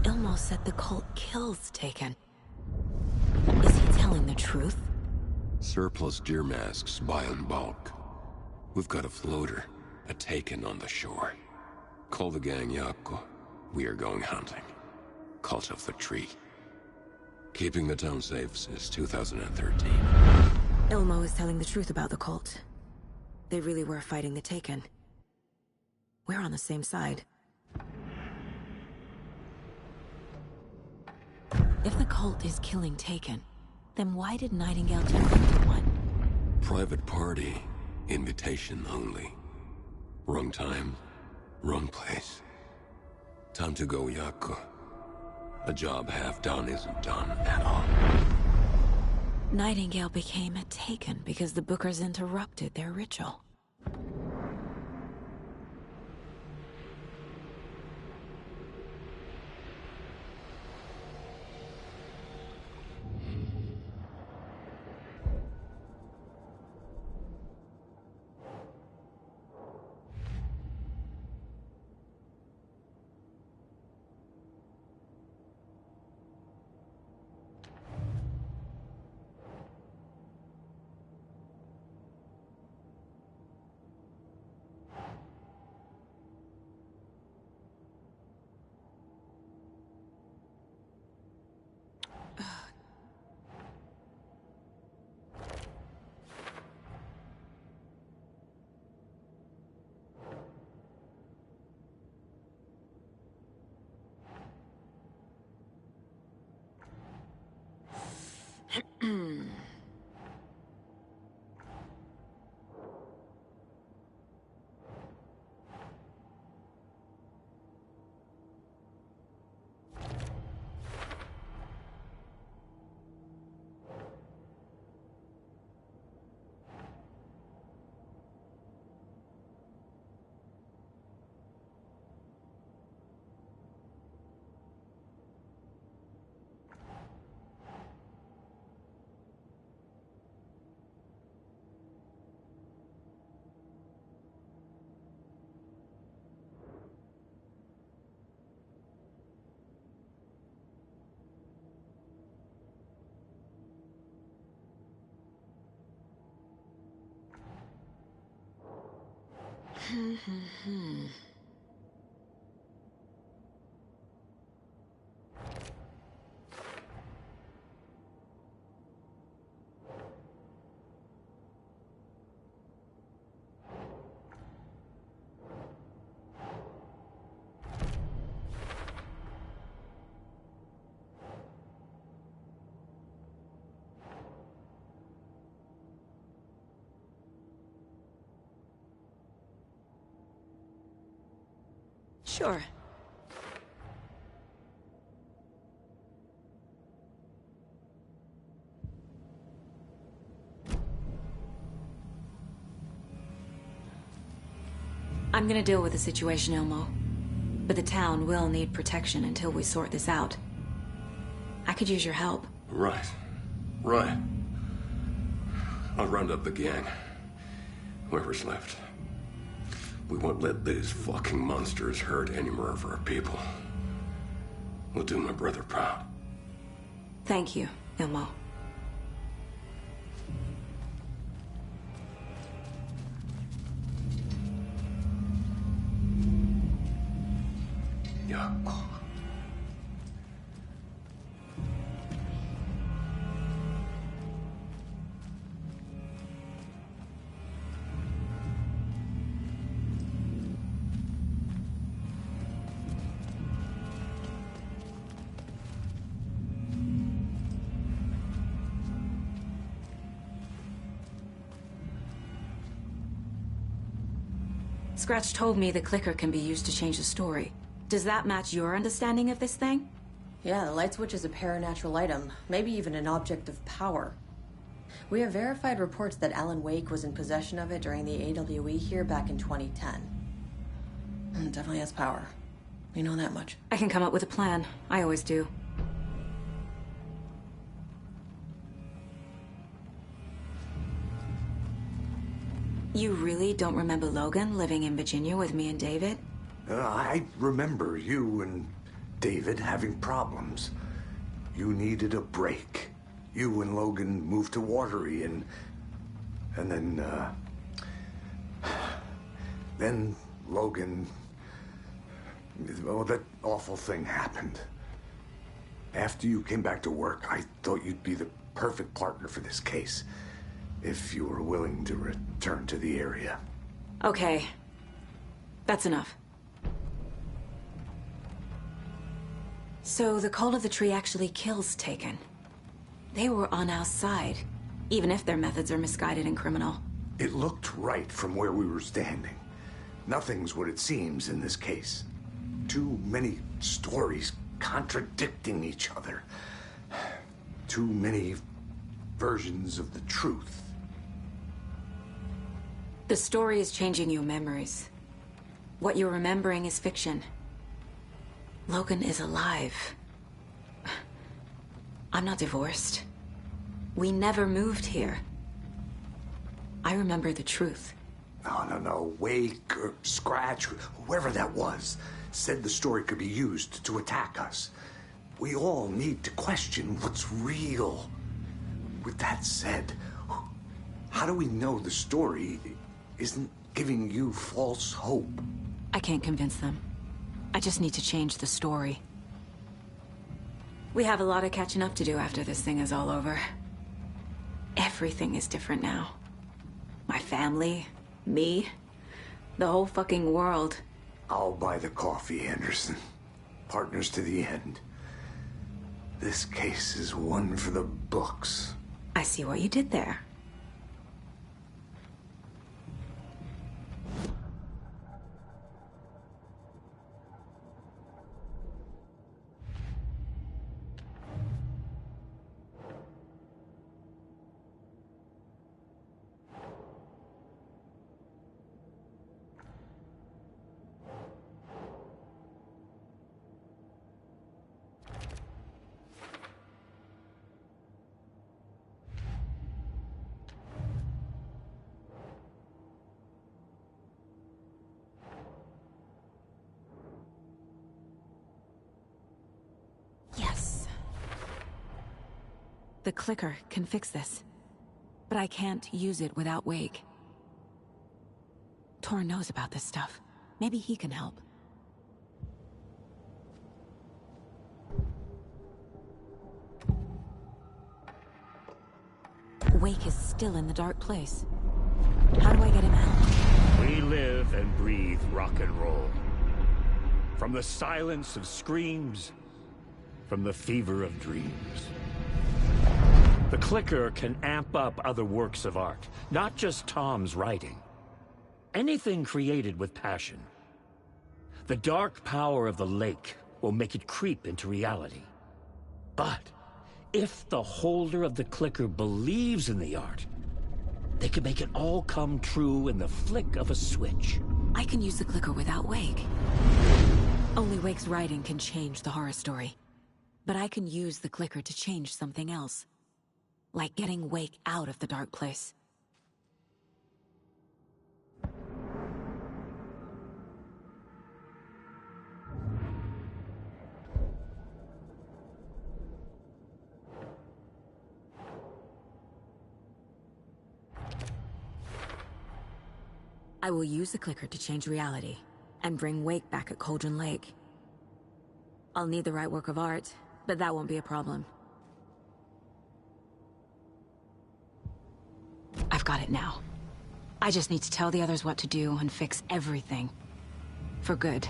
Ilmo said the cult kills Taken. Is he telling the truth? Surplus deer masks buy in bulk. We've got a floater, a Taken on the shore. Call the gang Yako. We are going hunting. Cult of the Tree. Keeping the town safe since 2013. Ilmo is telling the truth about the cult. They really were fighting the Taken. We're on the same side. If the cult is killing Taken, then why did Nightingale turn into one? Private party. Invitation only. Wrong time, wrong place. Time to go, Yako. A job half done isn't done at all. Nightingale became a Taken because the Bookers interrupted their ritual. Sure. I'm gonna deal with the situation, Ilmo. But the town will need protection until we sort this out. I could use your help. Right. I'll round up the gang. Whoever's left. We won't let these fucking monsters hurt any more of our people. We'll do my brother proud. Thank you, Ilmo. Yako. Scratch told me the clicker can be used to change the story. Does that match your understanding of this thing? Yeah, the light switch is a paranatural item, maybe even an object of power. We have verified reports that Alan Wake was in possession of it during the AWE here back in 2010. It definitely has power. We know that much. I can come up with a plan. I always do. You really don't remember Logan living in Virginia with me and David? I remember you and David having problems. You needed a break. You and Logan moved to Watery and then Logan, well, that awful thing happened. After you came back to work, I thought you'd be the perfect partner for this case, if you were willing to return to the area. Okay. That's enough. So the Cult of the Tree actually kills Taken. They were on our side, even if their methods are misguided and criminal. It looked right from where we were standing. Nothing's what it seems in this case. Too many stories contradicting each other. Too many versions of the truth. The story is changing your memories. What you're remembering is fiction. Logan is alive. I'm not divorced. We never moved here. I remember the truth. No. Wake or Scratch, whoever that was, said the story could be used to attack us. We all need to question what's real. With that said, how do we know the story isn't giving you false hope? I can't convince them. I just need to change the story. We have a lot of catching up to do after this thing is all over. Everything is different now. My family, me, the whole fucking world. I'll buy the coffee, Anderson. Partners to the end. This case is one for the books. I see what you did there. The clicker can fix this, but I can't use it without Wake. Torn knows about this stuff. Maybe he can help. Wake is still in the dark place. How do I get him out? We live and breathe rock and roll. From the silence of screams, from the fever of dreams. The clicker can amp up other works of art, not just Tom's writing. Anything created with passion. The dark power of the lake will make it creep into reality. But if the holder of the clicker believes in the art, they can make it all come true in the flick of a switch. I can use the clicker without Wake. Only Wake's writing can change the horror story. But I can use the clicker to change something else. Like getting Wake out of the dark place. I will use the clicker to change reality, and bring Wake back at Cauldron Lake. I'll need the right work of art, but that won't be a problem. I've got it now. I just need to tell the others what to do and fix everything. For good.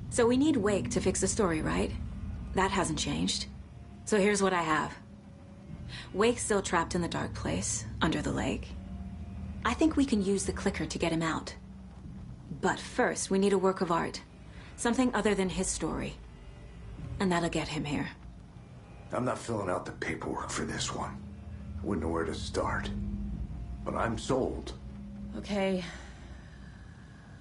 So we need Wake to fix the story, right? That hasn't changed. So here's what I have. Wake's still trapped in the dark place, under the lake. I think we can use the clicker to get him out. But first, we need a work of art. Something other than his story. And that'll get him here. I'm not filling out the paperwork for this one. I wouldn't know where to start. But I'm sold. Okay.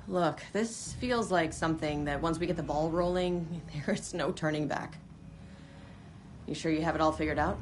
Look, this feels like something that once we get the ball rolling, there's no turning back. You sure you have it all figured out?